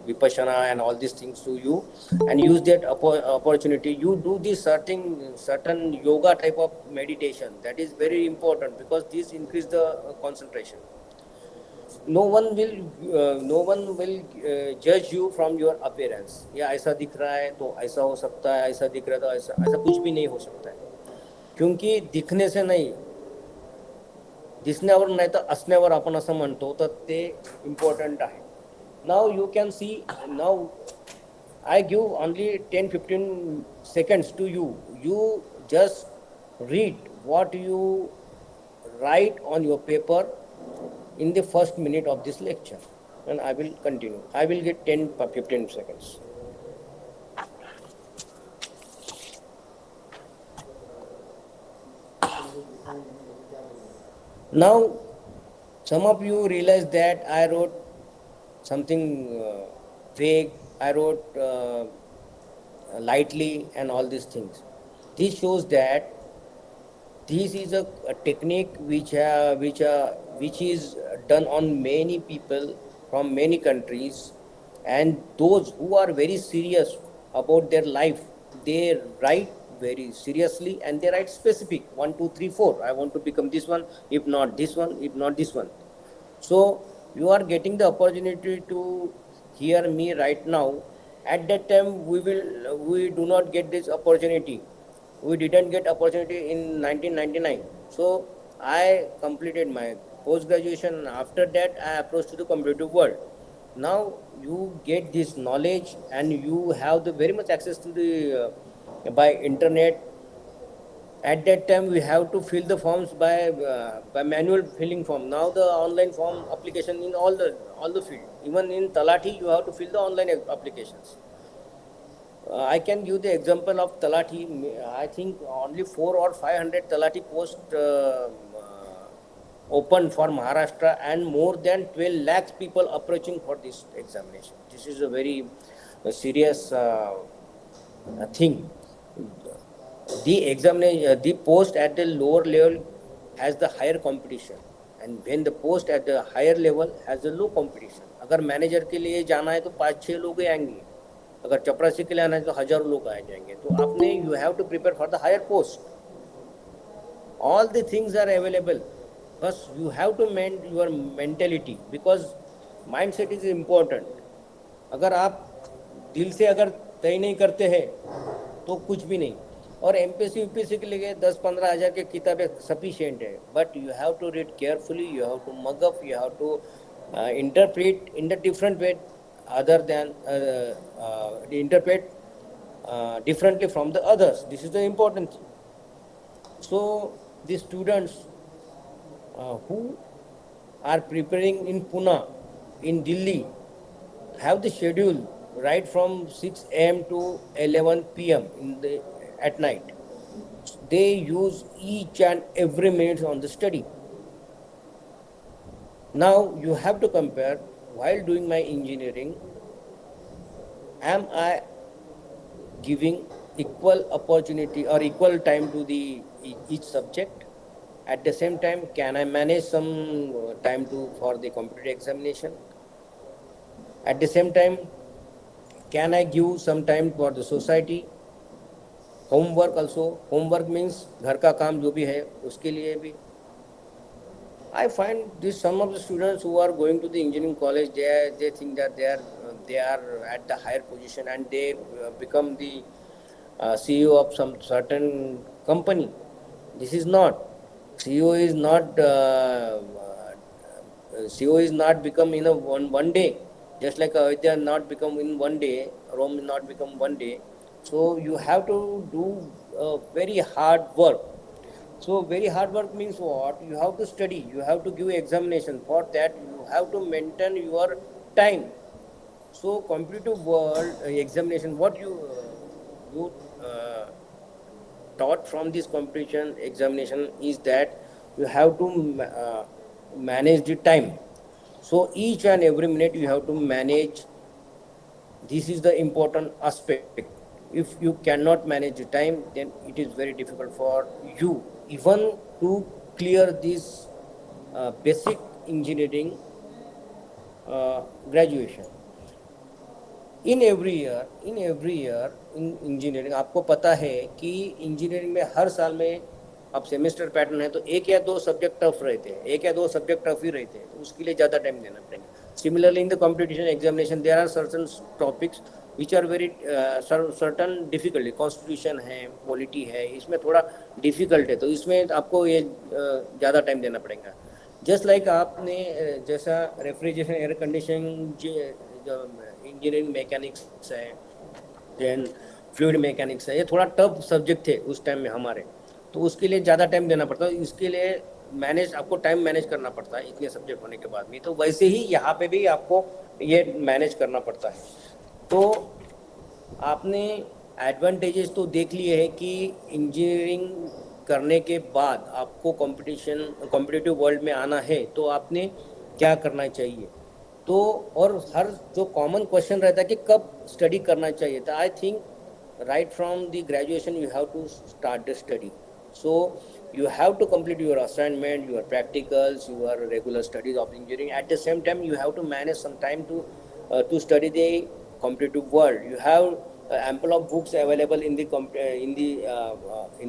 vipassana and all these things to you, and use that opportunity. You do this certain yoga type of meditation. That is very important, because this increase the concentration. No one will judge you from your appearance. या ऐसा दिख रहा है तो ऐसा हो सकता है, ऐसा दिख रहा है तो ऐसा कुछ भी नहीं हो सकता है, क्योंकि दिखने से नहीं, दिसण्यावर नाही तर असण्यावर आपण असं म्हणतो, तर ते इम्पॉर्टंट आहे. Now you can see, now I give only 10-15 seconds to you. You just read what you write on your paper in the first minute of this lecture, and I will continue. I will get 10 or 15 seconds. Now, some of you realize that I wrote something vague, I wrote lightly, and all these things. This shows that this is a technique which is done on many people from many countries, and those who are very serious about their life, they write very seriously and they write specific 1, 2, 3, 4. I want to become this one, if not this one, if not this one. So you are getting the opportunity to hear me right now. At that time, we do not get this opportunity. We didn't get opportunity in 1999. So I completed my post graduation. After that, I approached to the competitive world. Now you get this knowledge, and you have the very much access to the by internet. At that time we have to fill the forms by manual filling form. Now the online form application in all the field, even in Talati you have to fill the online applications. I can give the example of Talati. I think only 4 or 500 Talati post open for Maharashtra, and more than 12 lakhs people approaching for this examination. This is a very serious thing. The examination, the post at the lower level has the higher competition, and when the post at the higher level has the low competition. अगर manager के लिए जाना है तो 5-6 लोग ही आएंगे, अगर चपरासी के लिए आना है तो हजारों लोग आ जाएंगे. तो आपने you have to prepare for the higher post. All the things are available, but you have to mend your mentality, because mindset is important. अगर आप दिल से अगर तय नहीं करते हैं तो कुछ भी नहीं. और एमपीएससी यूपीएससी के लिए 10-15 हज़ार की किताबें सफिशिएंट है, but you have to read carefully, you have to mug up, you have to interpret in a different way, other than interpret differently from the others. This is the important thing. So the students who are preparing in Pune, in Delhi, have the schedule right from 6 a.m. to 11 p.m. at night. They use each and every minute on the study. Now you have to compare, while doing my engineering, am I giving equal opportunity or equal time to each subject? At the same time, can I manage some time for the competitive examination? At the same time, can I give some time for the society? Homework also. Homework means घर का काम जो भी है उसके लिए भी. I find this some of the students who are going to the engineering college, they think that they are at the higher position, and they become the CEO of some certain company. This is not. CEO is not CEO is not become in a one day. Just like Ayodhya not become in one day, Rome not become one day. So you have to do very hard work. So very hard work means what? You have to study, you have to give examination. For that you have to maintain your time. So competitive world examination, what you taught from this competition examination is that you have to manage the time. So each and every minute you have to manage. This is the important aspect. If you cannot manage the time, then it is very difficult for you even to clear this basic engineering graduation. In every year in engineering, आपको पता है कि engineering में हर साल में अब semester pattern है तो 1 या 2 सब्जेक्ट टफ रहते हैं, 1 या 2 सब्जेक्ट टफ ही रहते हैं, तो उसके लिए ज़्यादा टाइम देना पड़ेगा. Similarly, in the competition examination, there are certain topics which are very certain difficulty. Constitution है, polity है, इसमें थोड़ा difficult है, तो इसमें आपको ये ज़्यादा टाइम देना पड़ेगा. Just like आपने जैसा रेफ्रिजरेशन, एयर कंडीशनिंग, जो इंजीनियरिंग मैकेनिक्स है, देन फ्लूइड मैकेनिक्स है, ये थोड़ा टफ सब्जेक्ट थे उस टाइम में हमारे. तो उसके लिए ज़्यादा टाइम देना पड़ता है, इसके लिए आपको टाइम मैनेज करना पड़ता है इतने सब्जेक्ट होने के बाद भी। तो वैसे ही यहाँ पे भी आपको ये मैनेज करना पड़ता है। तो आपने एडवांटेजेस तो देख लिए हैं कि इंजीनियरिंग करने के बाद आपको कॉम्पिटिटिव वर्ल्ड में आना है तो आपने क्या करना चाहिए। तो और हर जो कॉमन क्वेश्चन रहता है कि कब स्टडी करना चाहिए, तो I think right from the graduation you have to start the study. So you have to complete your assignment, your practicals, your regular studies of engineering. At the same time you have to manage some time to study the competitive world. You have ample of books available in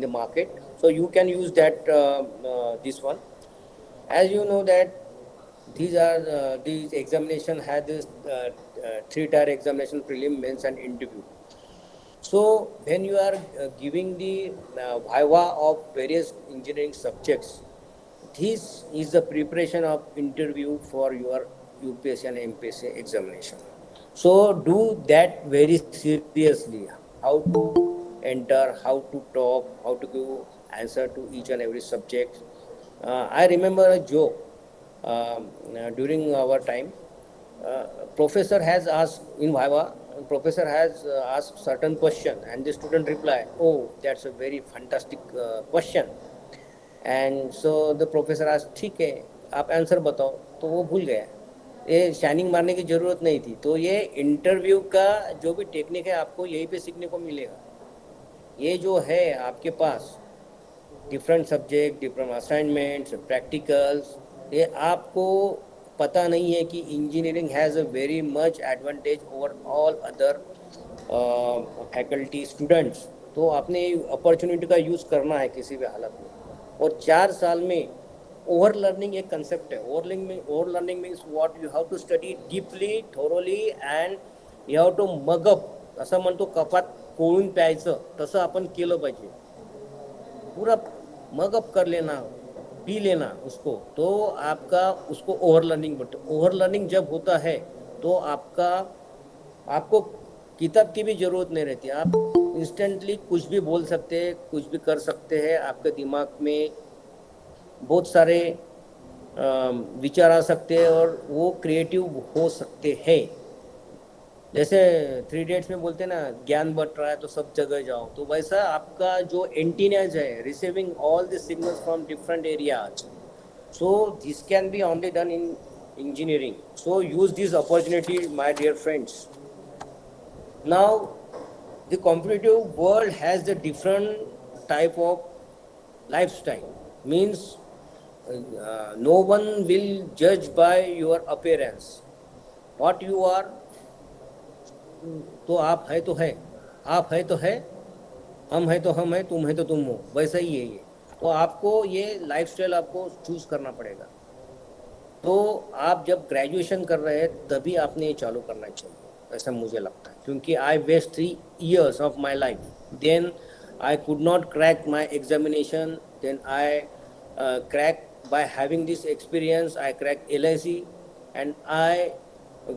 the market, so you can use that this one. As you know that these examination had this 3-tier examination: prelim, mains and interview. So when you are giving the viva of various engineering subjects, this is the preparation of interview for your UPSC and MPSC examination. So do that very seriously. How to enter, how to talk, how to give answer to each and every subject. I remember a joke during our time. Professor has asked in viva, professor has asked certain question and the student reply, oh, that's a very fantastic question. And so the professor asked, ठीक है आप answer बताओ, तो वो भूल गया। ये shining मारने की ज़रूरत नहीं थी। तो ये इंटरव्यू का जो भी टेक्निक है आपको यहीं पे सीखने को मिलेगा। ये जो है आपके पास different subject, different assignments, practicals, ये आपको पता नहीं है कि engineering has a very much advantage over all other faculty students. तो आपने अपॉर्चुनिटी का यूज़ करना है किसी भी हालत में। और 4 साल में ओवर लर्निंग एक कंसेप्ट है। Over learning means what you have to study deeply, thoroughly and you have to mug up. असं म्हणतो कपात कोळून प्यायचं, तसं आपण केलं पाहिजे. पूरा मग अप कर लेना, पी लेना उसको, तो आपका उसको ओवर लर्निंग बोलते हैं. ओवर लर्निंग जब होता है तो आपको किताब की भी ज़रूरत नहीं रहती. आप इंस्टेंटली कुछ भी बोल सकते हैं, कुछ भी कर सकते हैं. आपके दिमाग में बहुत सारे विचार आ सकते हैं और वो क्रिएटिव हो सकते हैं. जैसे 3 इडियट्स में बोलते हैं ना, ज्ञान बट रहा है तो सब जगह जाओ. तो वैसा आपका जो एंटीनाज है, receiving all the signals from different areas, so this can be only done in engineering. So use this opportunity, my dear friends. Now the competitive world has the different type of lifestyle. Means no one will judge by your appearance. What you are, तो आप है तो है, आप है तो है, हम है तो हम है, तुम है तो तुम हो. वैसा ही है ये. तो आपको ये लाइफस्टाइल आपको चूज़ करना पड़ेगा. तो आप जब ग्रेजुएशन कर रहे हैं तभी आपने ये चालू करना चाहिए, ऐसा मुझे लगता है. क्योंकि I waste 3 years of my life. Then I could not crack my examination. Then I crack by having this experience. I cracked LIC and I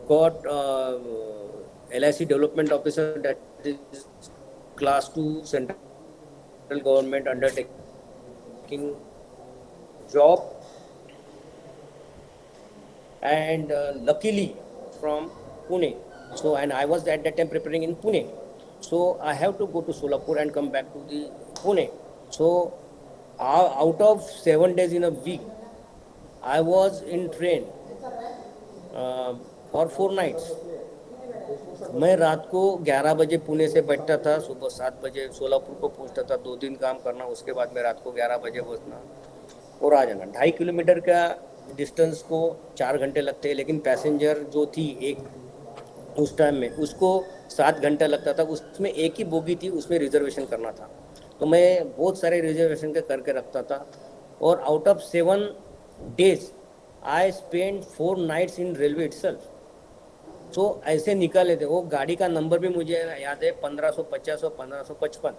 got LIC development officer, that is class 2 central government undertaking job. And luckily from Pune. So, and I was at that time preparing in Pune. So I have to go to Solapur and come back to the Pune. So out of 7 days in a week, I was in train for 4 nights. मैं रात को 11 बजे पुणे से बैठता था, सुबह 7 बजे सोलापुर को पहुंचता था. 2 दिन काम करना, उसके बाद मैं रात को 11 बजे पहुंचना और आ जाना. 2.5 किलोमीटर का डिस्टेंस को 4 घंटे लगते हैं. लेकिन पैसेंजर जो थी एक उस टाइम में, उसको 7 घंटा लगता था. उसमें एक ही बोगी थी, उसमें रिजर्वेशन करना था. तो मैं बहुत सारे रिजर्वेशन के करके रखता था. और out of 7 days I spend 4 nights in railway itself. तो ऐसे निकाले थे. वो गाड़ी का नंबर भी मुझे याद है, 1550 और 1555.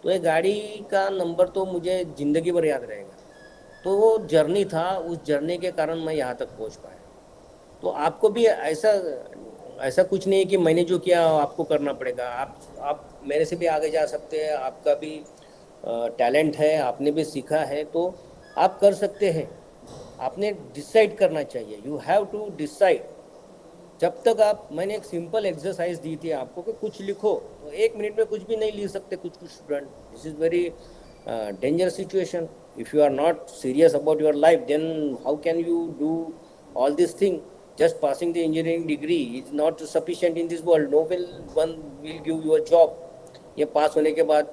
तो ये गाड़ी का नंबर तो मुझे ज़िंदगी भर याद रहेगा. तो वो जर्नी था, उस जर्नी के कारण मैं यहाँ तक पहुँच पाया. तो आपको भी ऐसा कुछ नहीं है कि मैंने जो किया आपको करना पड़ेगा. आप मेरे से भी आगे जा सकते हैं. आपका भी टैलेंट है, आपने भी सीखा है, तो आप कर सकते हैं। आपने डिसाइड करना चाहिए, यू हैव टू डिसाइड। जब तक आप, मैंने एक सिंपल एक्सरसाइज दी थी आपको कि कुछ लिखो, तो 1 मिनट में कुछ भी नहीं लिख सकते कुछ कुछ student. This is very danger situation. If you are not serious about your life, then how can you do all this thing? Just passing the engineering degree is not sufficient in this world. No one will give you a job. ये पास होने के बाद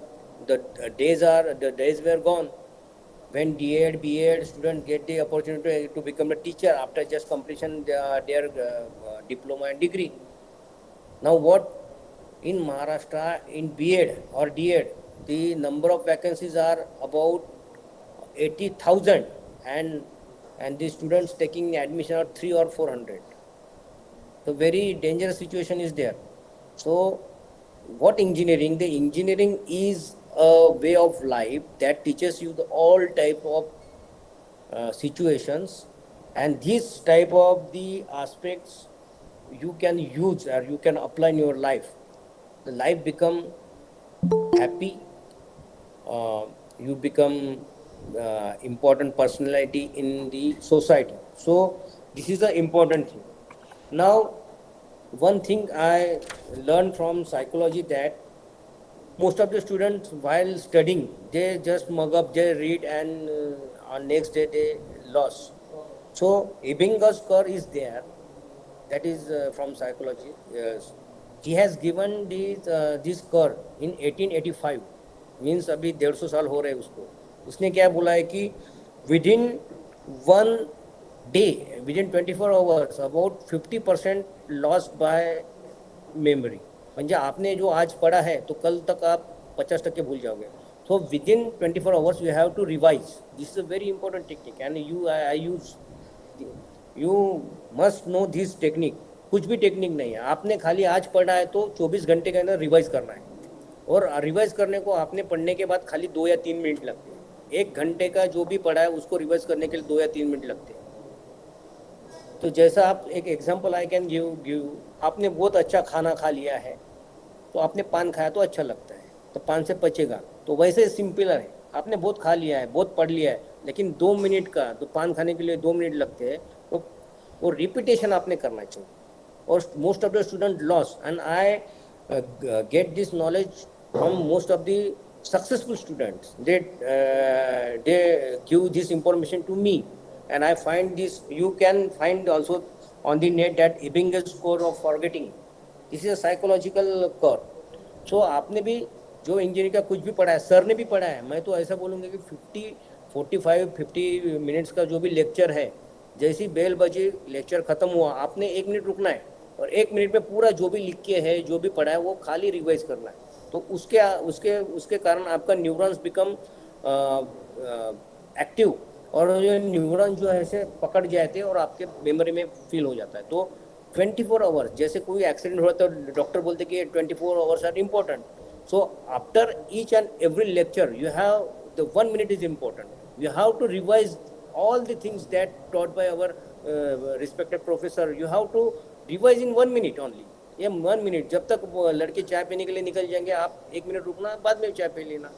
the days were gone when DED, BEd students get the opportunity to become a teacher after just completion their diploma and degree. Now what, in Maharashtra in BEd or DED, the number of vacancies are about 80,000, and the students taking admission are 3 or 400. So very dangerous situation is there. So what engineering? The engineering is a way of life that teaches you the all type of situations, and this type of the aspects you can use or you can apply in your life. The life become happy. You become important personality in the society. So this is the important thing. Now, one thing I learned from psychology, that most of the students while studying, they just mug up, they read, and on next day they lost. So Ebbinger's curve is there, that is from psychology. Yes. He has given this curve in 1885, means अभी 150 साल हो रहे हैं उसको. उसने क्या बोला है कि within one day, within 24 hours, about 50% lost by memory. म्हणजे आपने जो आज पढ़ा है तो कल तक आप 50% भूल जाओगे. So within 24 hours you have to revise. This is a very important technique and you must know this technique. कुछ भी टेक्निक नहीं है, आपने खाली आज पढ़ा है तो 24 घंटे के अंदर रिवाइज करना है. और रिवाइज करने को आपने पढ़ने के बाद खाली 2 या 3 मिनट लगते हैं. 1 घंटे का जो भी पढ़ा है उसको रिवाइज करने के लिए 2 या 3 मिनट लगते हैं. तो जैसा आप एक एग्जांपल आई कैन गिव, आपने बहुत अच्छा खाना खा लिया है, तो आपने पान खाया तो अच्छा लगता है, तो पान से पचेगा. तो वैसे सिंपल है, आपने बहुत खा लिया है, बहुत पढ़ लिया है, लेकिन 2 मिनट का, तो पान खाने के लिए 2 मिनट लगते हैं, तो वो रिपीटेशन आपने करना चाहिए. और most of the student loss, and I get this knowledge from most of the successful students. They give this information to me, and I find this. You can find also on the net that Ebbinger's score of forgetting. This is a psychological curve. So आपने भी जो engineering का कुछ भी पढ़ा है, sir ने भी पढ़ा है, मैं तो ऐसा बोलूँगा कि 50 मिनट्स का जो भी लेक्चर है, जैसी बेल बजी लेक्चर खत्म हुआ, आपने 1 मिनट रुकना है और 1 मिनट में पूरा जो भी लिख के है, जो भी पढ़ा है, वो खाली रिवाइज करना है. तो उसके कारण आपका न्यूरॉन्स बिकम एक्टिव, और ये न्यूरॉन जो है से पकड़ जाते हैं और आपके मेमोरी में फील हो जाता है. तो 24 आवर्स, जैसे कोई एक्सीडेंट हो रहा है तो डॉक्टर बोलते कि 24 hours are important. So after each and every lecture you have the 1 minute is important. You have to revise all the things that taught by our respected professor. You have to revise in 1 minute only. ये 1 minute, जब तक लड़के चाय पीने के लिए निकल जाएंगे, आप 1 मिनट रुकना, बाद में चाय पी लेना.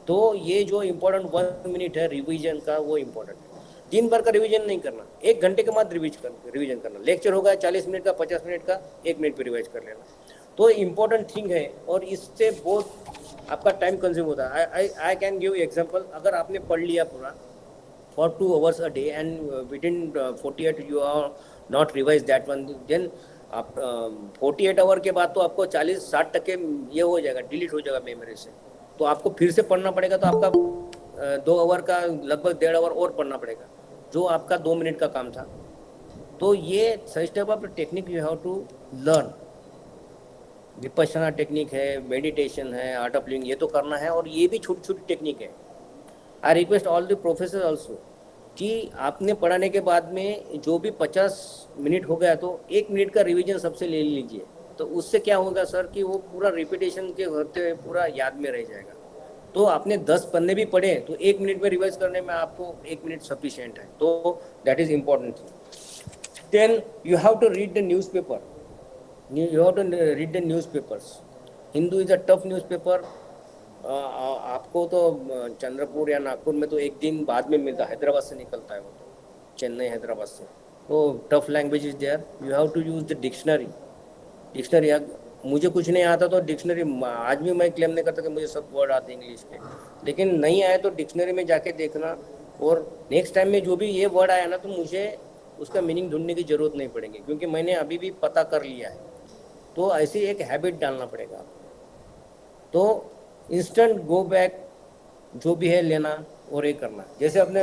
तो ये जो इम्पोर्टेंट 1 मिनट है रिवीजन का, वो इम्पोर्टेंट है. दिन भर का रिवीजन नहीं करना, 1 घंटे के बाद रिवीजन करना. लेक्चर होगा 40 मिनट का, 50 मिनट का, 1 मिनट पर रिवाइज कर लेना. तो इम्पोर्टेंट थिंग है, और इससे बहुत आपका टाइम कंज्यूम होता है. आई कैन गिव एग्जाम्पल. अगर आपने पढ़ लिया पूरा for 2 hours a day and within 48 you are not revised that one, then आप 48 आवर के बाद तो आपको 40-60% ये हो जाएगा, डिलीट हो जाएगा मेमोरी से. तो आपको फिर से पढ़ना पड़ेगा, तो आपका 2 आवर का लगभग 1.5 आवर और पढ़ना पड़ेगा, जो आपका 2 मिनट का काम था. तो ये such type of technique you have to learn. Vipassana technique है, मेडिटेशन है, आर्ट ऑफ लिविंग, ये तो करना है, और ये भी छोटी छोटी टेक्निक है. I request all the professor also कि आपने पढ़ाने के बाद में जो भी 50 मिनट हो गया, तो 1 मिनट का रिवीजन सबसे ले लीजिए. तो उससे क्या होगा सर कि वो पूरा रिपीटेशन के होते हुए पूरा याद में रह जाएगा. तो आपने 10 पन्ने भी पढ़े तो 1 मिनट में रिवाइज करने में आपको 1 मिनट सफिशिएंट है. तो that is important. Then you have to read the newspaper. You have to read the newspapers. Hindu is a tough newspaper. आपको तो चंद्रपुर या नागपुर में तो एक दिन बाद में मिलता, हैदराबाद से निकलता है वो तो, चेन्नई हैदराबाद से। तो tough language is there, you have to use the dictionary. Dictionary, मुझे कुछ नहीं आता तो डिक्शनरी, आज भी मैं क्लेम नहीं करता कि मुझे सब वर्ड आते इंग्लिश के, लेकिन नहीं आए तो डिक्शनरी में जाके देखना, और नेक्स्ट टाइम में जो भी ये वर्ड आया ना तो मुझे उसका मीनिंग ढूंढने की जरूरत नहीं पड़ेगी, क्योंकि मैंने अभी भी पता कर लिया है। तो ऐसी एक हैबिट डालना पड़ेगा। तो इंस्टेंट गो बैक जो भी है लेना और ये करना। जैसे अपने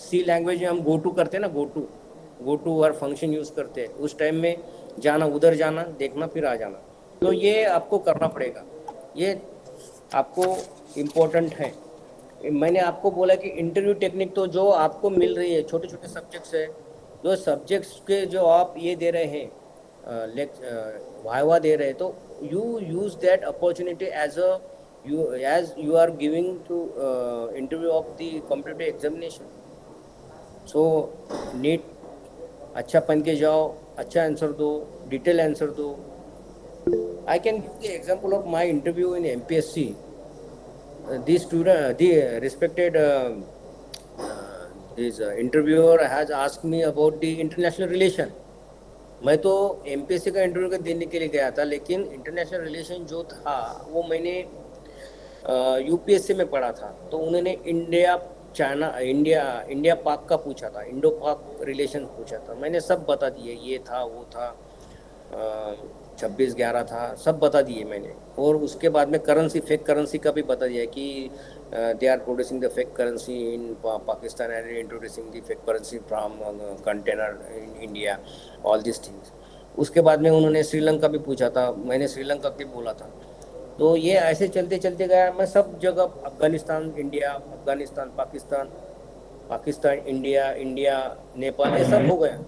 सी लैंग्वेज में हम गो टू करते हैं ना, गो टू और फंक्शन यूज़ करते हैं, उस टाइम में जाना, उधर जाना, देखना, फिर आ जाना। तो ये आपको करना पड़ेगा, ये आपको इम्पोर्टेंट है। मैंने आपको बोला कि इंटरव्यू टेक्निक तो जो आपको मिल रही है, छोटे छोटे सब्जेक्ट्स है, जो सब्जेक्ट्स के जो आप ये दे रहे हैं, वाइवा दे रहे हैं, तो you use that opportunity as you are giving to interview of the competitive examination. So neat अच्छा पहन के जाओ, अच्छा आंसर दो, डिटेल आंसर दो। I can give the example of my interview in MPSC. The respected this interviewer has asked me about the international relation. मैं तो MPSC का इंटरव्यू देने के लिए गया था, लेकिन इंटरनेशनल रिलेशन जो था वो मैंने यूपीएससी में पढ़ा था। तो उन्होंने इंडिया पाक का पूछा था, इंडो पाक रिलेशन पूछा था। मैंने सब बता दिए, ये था वो था, 26/11 था, सब बता दिए मैंने। और उसके बाद में करेंसी, फेक करेंसी का भी बता दिया कि they are producing the fake currency in Pakistan and introducing the fake currency from container in India, all this things. उसके बाद में उन्होंने श्रीलंका भी पूछा था, मैंने श्रीलंका भी बोला था। तो ये ऐसे चलते चलते गया, मैं सब जगह Afghanistan India, Afghanistan Pakistan, Pakistan India, India Nepal, ये सब हो गया।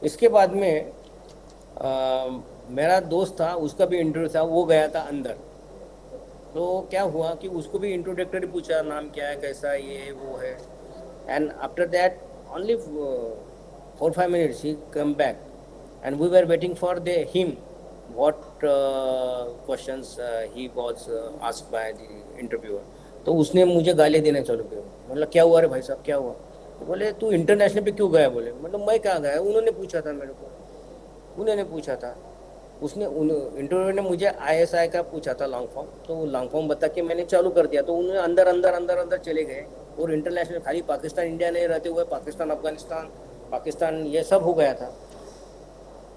इसके बाद में मेरा दोस्त था, उसका भी इंटरव्यू था, वो गया था अंदर। तो क्या हुआ कि उसको भी इंट्रोडक्टरी पूछा, नाम क्या है, कैसा है, ये वो है। And after that only 4-5 minutes he come back and we were waiting for him what questions he was asked by the interviewer. तो उसने मुझे गाली देना चालू किया। मतलब क्या हुआ रे भाई साहब, क्या हुआ? तो बोले तू इंटरनेशनल पे क्यों गया? बोले मतलब मैं क्या गया, उन्होंने पूछा था मेरे को, उन्होंने पूछा था। उसने इंटरव्यू ने मुझे ISI का पूछा था लॉन्ग फॉर्म, तो लॉन्ग फॉर्म बता के मैंने चालू कर दिया। तो उन्होंने अंदर अंदर अंदर अंदर चले गए, और इंटरनेशनल खाली पाकिस्तान इंडिया नहीं रहते हुए पाकिस्तान अफगानिस्तान, पाकिस्तान, ये सब हो गया था।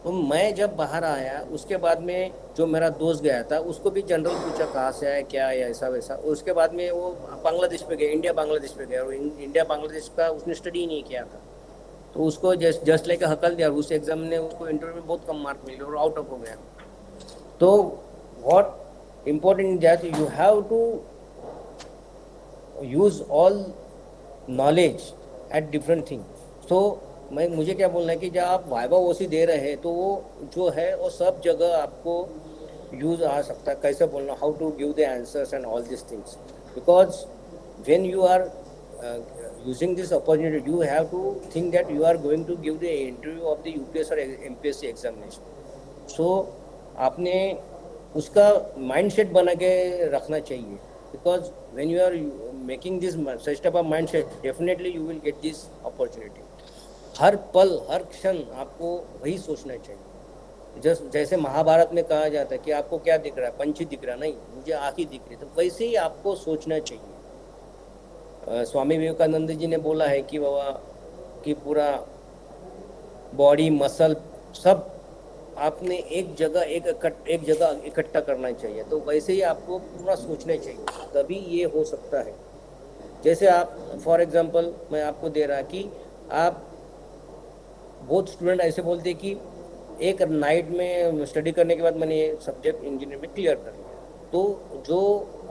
तो मैं जब बाहर आया, उसके बाद में जो मेरा दोस्त गया था उसको भी जनरल पूछा कहाँ से आया, क्या है, ऐसा वैसा। उसके बाद में वो बांग्लादेश पे गया, इंडिया बांग्लादेश पे गया, और इंडिया बांग्लादेश का उसने स्टडी नहीं किया था। तो उसको जस्ट लाइक हकल दिया, उस एग्जाम ने उसको इंटरव्यू में बहुत कम मार्क मिले और आउट ऑफ हो गया। तो what important that you have to use all knowledge at different thing. तो मुझे क्या बोलना है कि जब आप वाइवा ओसी दे रहे हैं तो वो जो है वो सब जगह आपको यूज आ सकता है। कैसे बोलना, how to give the answers and all this things, because when you are using this opportunity, you have to think that you are going to give the interview of the UPS or MPSC examination. So आपने उसका mindset बना के रखना चाहिए, because when you are making this such type of mindset, definitely you will get this opportunity. हर पल हर क्षण आपको वही सोचना चाहिए। जैसे महाभारत में कहा जाता है कि आपको क्या दिख रहा है, पंछी दिख रहा, नहीं, मुझे आँख ही दिख रही। तो वैसे ही आपको सोचना चाहिए। स्वामी विवेकानंद जी ने बोला है कि बाबा कि पूरा बॉडी मसल सब आपने एक जगह इकट्ठा करना चाहिए। तो वैसे ही आपको पूरा सोचना चाहिए, तभी ये हो सकता है। जैसे आप फॉर एग्जांपल मैं आपको दे रहा कि आप बहुत स्टूडेंट ऐसे बोलते हैं कि एक नाइट में स्टडी करने के बाद मैंने सब्जेक्ट इंजीनियर में क्लियर कर लिया। तो जो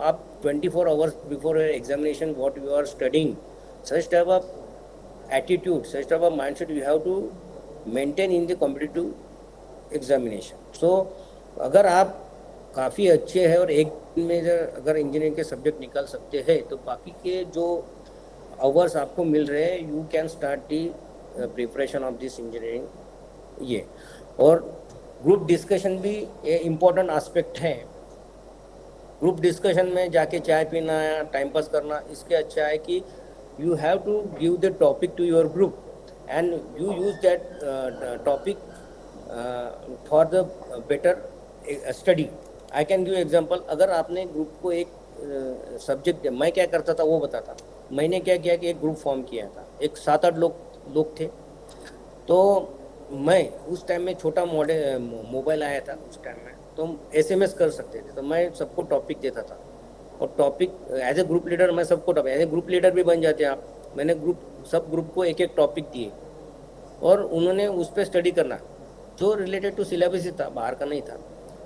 आप 24 hours before examination what you are studying, such type of attitude, such type of mindset you have to maintain in the competitive examination. So अगर आप काफ़ी अच्छे हैं और एक दिन में अगर इंजीनियरिंग के सब्जेक्ट निकाल सकते हैं, तो बाकी के जो आवर्स आपको मिल रहे हैं, you can start the preparation of this engineering ये। और ग्रुप डिस्कशन भी ये इम्पोर्टेंट एस्पेक्ट है। ग्रुप डिस्कशन में जाके चाय पीना या टाइम पास करना, इसके अच्छा है कि you have to give the topic to your group and you use that topic for the better study. I can give example, अगर आपने ग्रुप को एक सब्जेक्ट, मैं क्या करता था वो बताता। मैंने क्या किया कि एक ग्रुप फॉर्म किया था, एक 7-8 लोग थे। तो मैं उस टाइम में छोटा मोबाइल आया था उस टाइम में, तो हम SMS कर सकते थे। तो मैं सबको टॉपिक देता था और topic as a group leader मैं सबको topic, as a group leader भी बन जाते हैं आप। मैंने सब ग्रुप को एक टॉपिक दिए और उन्होंने उस पर स्टडी करना जो रिलेटेड टू सिलेबस ही था, बाहर का नहीं था।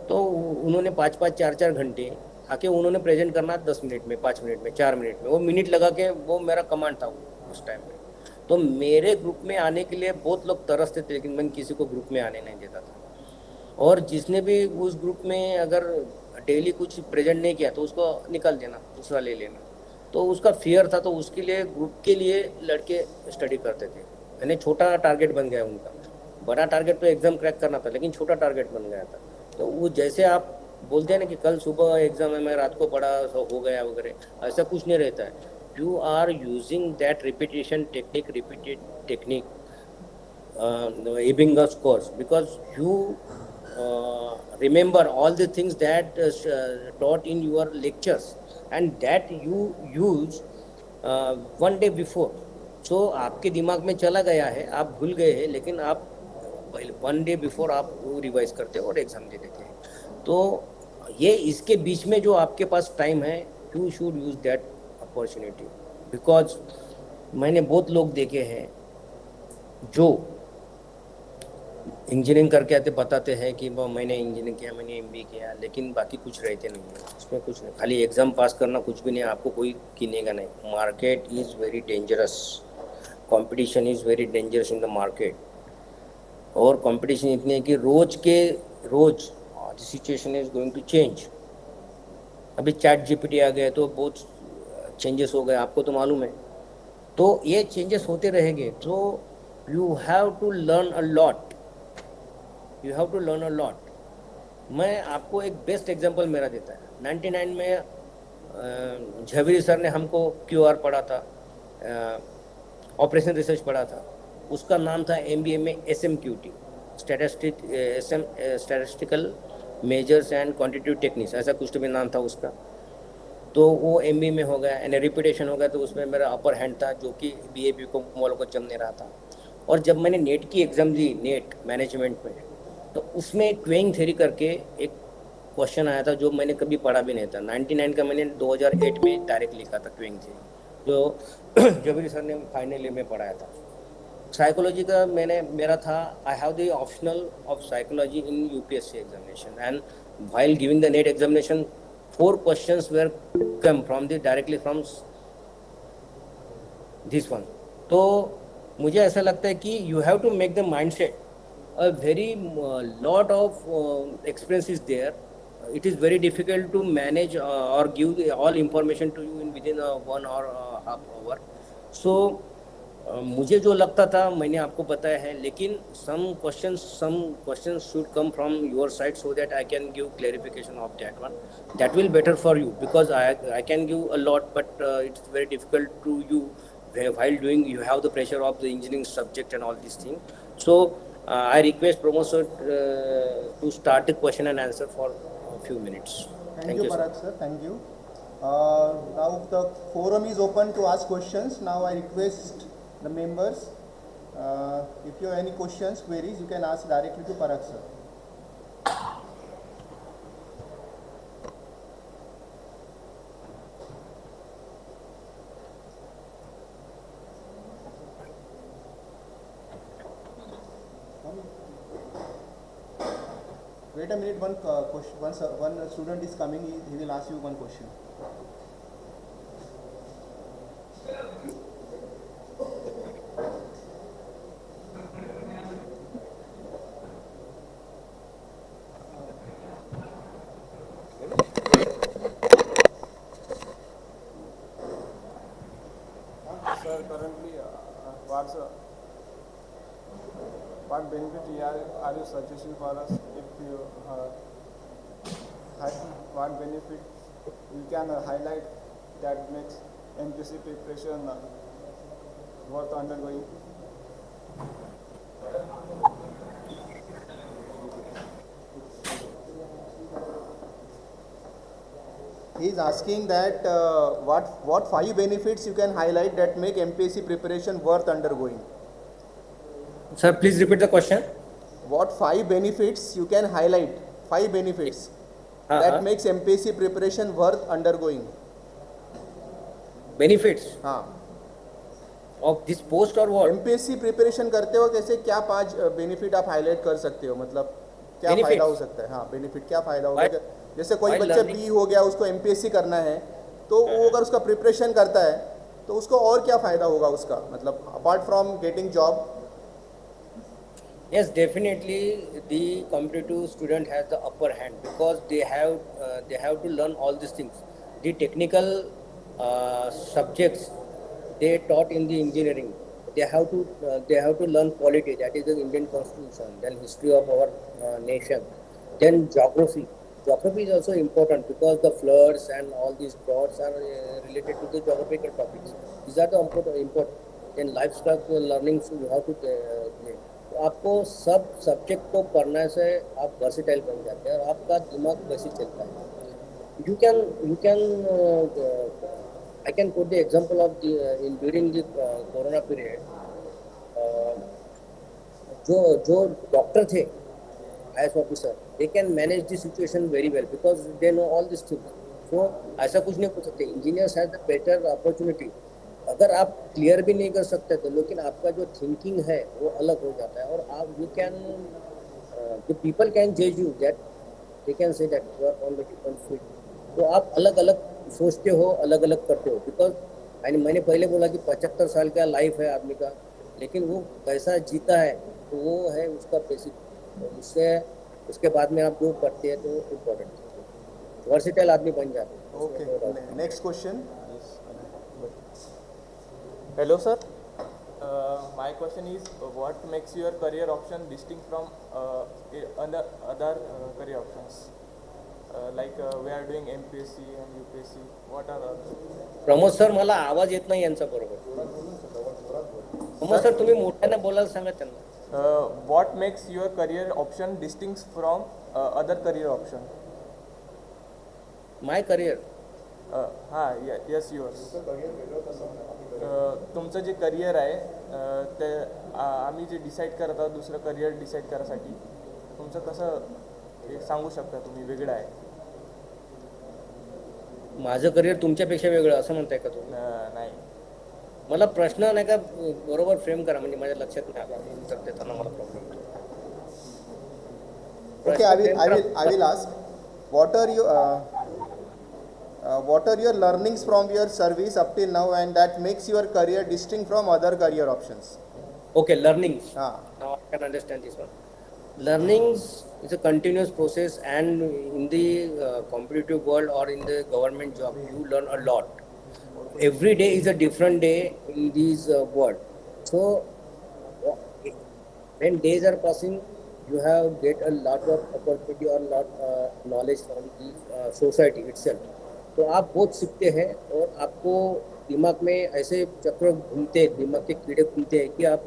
तो उन्होंने 5-5, 4-4 घंटे आके उन्होंने प्रेजेंट करना 10 मिनट में, 5 मिनट में, 4 मिनट में, वो मिनट लगा के, वो मेरा कमांड था उस टाइम में। तो मेरे ग्रुप में आने के लिए बहुत लोग तरसते थे, लेकिन मैं किसी को ग्रुप में आने नहीं देता था। और जिसने भी उस ग्रुप में अगर डेली कुछ प्रेजेंट नहीं किया तो उसको निकाल देना, दूसरा ले लेना। तो उसका फियर था, तो उसके लिए ग्रुप के लिए लड़के स्टडी करते थे। मैंने छोटा टारगेट बन गया उनका, बड़ा टारगेट तो एग्ज़ाम क्रैक करना था, लेकिन छोटा टारगेट बन गया था। तो वो जैसे आप बोलते हैं ना कि कल सुबह एग्ज़ाम है, मैं रात को पढ़ा हो गया वगैरह, ऐसा कुछ नहीं रहता है। You are using that repeated technique, Ebbinger's course, because you remember all the things that taught in your lectures and that you use one day before. So आपके दिमाग में चला गया है, आप भूल गए हैं, लेकिन आप 1 day before आप रिवाइज करते हो और एग्ज़ाम दे देते हैं। तो ये इसके बीच में जो आपके पास टाइम है, you should use that opportunity. Because मैंने बहुत लोग देखे हैं जो इंजीनियरिंग करके आते, बताते हैं कि मैंने इंजीनियरिंग किया, मैंने MBA किया, लेकिन बाकी कुछ रहते नहीं है उसमें, कुछ नहीं, खाली एग्ज़ाम पास करना, कुछ भी नहीं, आपको कोई किनेगा नहीं। Market is very dangerous, competition is very dangerous in the market. और कंपटीशन इतनी है कि रोज the situation is going to change. अभी चैट GPT आ गया तो बहुत चेंजेस हो गए, आपको तो मालूम है। तो ये चेंजेस होते रहेंगे, तो you have to learn a lot, you have to learn a lot. मैं आपको एक बेस्ट एग्जांपल मेरा देता है। 99 में झवेरी सर ने हमको QR पढ़ा था, ऑपरेशन रिसर्च पढ़ा था। उसका नाम था MBA में SMQT, statistical measures and quantitative techniques, ऐसा कुछ तो भी नाम था उसका। तो वो MBA में हो गया, एंड रिपीटेशन हो गया, तो उसमें मेरा अपर हैंड था, जो कि BA BCom वालों को चल नहीं रहा था। और जब मैंने नेट की एग्ज़ाम दी, नेट मैनेजमेंट में, तो उसमें क्वेइंग थ्योरी करके एक क्वेश्चन आया था जो मैंने कभी पढ़ा भी नहीं था। 99 का मैंने 2008 में डायरेक्ट लिखा था क्वेइंग थ्योरी, जो जबरी सर ने फाइनल ईयर में पढ़ाया था। साइकोलॉजी का मेरा था, I have the optional of psychology in UPSC examination, and while giving the NET examination 4 questions were come from directly from this one. तो मुझे ऐसा लगता है कि you have to make the mindset, a very lot of experience is there. It is very difficult to manage or give all information to you in within 1 or half hour. So मुझे जो लगता था मैंने आपको बताया है, लेकिन some questions should come from your side so that I can give clarification of that one. That will better for you, because I can give a lot, but it's very difficult to you while doing. You have the pressure of the engineering subject and all these things. So I request Pramod sir to start the question and answer for a few minutes. Thank you, Parag sir. Thank you. Now the forum is open to ask questions. Now I request the members, if you have any questions, queries, you can ask directly to Parag sir. Wait a minute, one student is coming, he will ask you one question. sir, what benefit are you suggesting for us if you what benefit you can highlight that makes MPC preparation worth undergoing? He is asking that what 5 benefits you can highlight that make MPSC preparation worth undergoing. Sir, please repeat the question. What 5 benefits you can highlight? 5 benefits that makes MPSC preparation worth undergoing. Benefits हाँ, of this post or what? MPSC preparation करते हो कैसे क्या 5 benefit आप highlight कर सकते हो, मतलब क्या Benefits? फायदा हो सकता है? हाँ, बेनिफिट क्या फायदा होगा? While- जैसे कोई while बच्चे learning- बी हो गया, उसको MPSC करना है, तो वो अगर उसका प्रिपरेशन करता है तो उसको और क्या फायदा होगा उसका, मतलब apart from getting job? Yes, definitely the competitive student has the upper hand because they have to learn all these things. The technical subjects they taught in the engineering, they have to learn polity, that is the Indian Constitution, then history of our nation, then geography. Geography is also important because the floods and all these droughts are related to the geographical topics. These are the important. Then life skill learning you have to play. तो आपको सब subject को पढ़ने से आप versatile बन जाते हैं और आपका दिमाग वैसे चलता है. You can I can quote the example of in during the corona period. जो डॉक्टर थे, IAS officer, they can manage the situation very well because they know all this things. So ऐसा कुछ नहीं पूछ सकते. Engineers has the better opportunity. अगर आप clear भी नहीं कर सकते तो लेकिन आपका जो थिंकिंग है वो अलग हो जाता है और आप you can the people can जज you that they can say that you are on the different field. तो आप अलग अलग सोचते हो, अलग अलग करते हो. बिकॉज मैंने पहले बोला कि 75 साल का लाइफ है आदमी का, लेकिन वो कैसा जीता है तो वो है उसका बेसिक. उससे उसके बाद में आप जो पढ़ते हैं तो इम्पोर्टेंट वर्सेटाइल आदमी बन जाते हैं. Okay, next question. Hello sir, my question is what makes your career option distinct from other career options? Like we are doing MPSC and UPSC. What are others? Pramod sir, मला आवाज येत नाही यांचा बरोबर. प्रमोद सर, तुम्ही मोठ्याने बोलायला सांगा त्यांना. What makes your career option distinct from other career option? My career. Yes, yours. तुमचं जे करिअर आहे ते आम्ही जे डिसाईड करत आहोत दुसरं करिअर डिसाईड करायसाठी तुमचं कसं हे सांगू शकता तुम्ही वेगळं आहे? माझं करिअर तुमच्यापेक्षा वेगळं असं म्हणताय का तुम्ही? नाही. मला प्रश्न नाही का बरोबर फ्रेम करा, म्हणजे माझ्या लक्षात नाही आला. उत्तर देताना मला problem. Okay, I will ask. What are your learnings from your service up till now and that makes your career distinct from other career options? Okay, learnings. हाँ. Now I can understand this one. Learnings is a continuous process, and in the competitive world or in the government job, you learn a lot. Every day is a different day in this world. So when days are passing, you have get a lot of opportunity or lot knowledge from the society itself. तो आप बहुत सीखते हैं और आपको दिमाग में ऐसे चक्र घूमते हैं, दिमाग के कीड़े घूमते हैं कि आप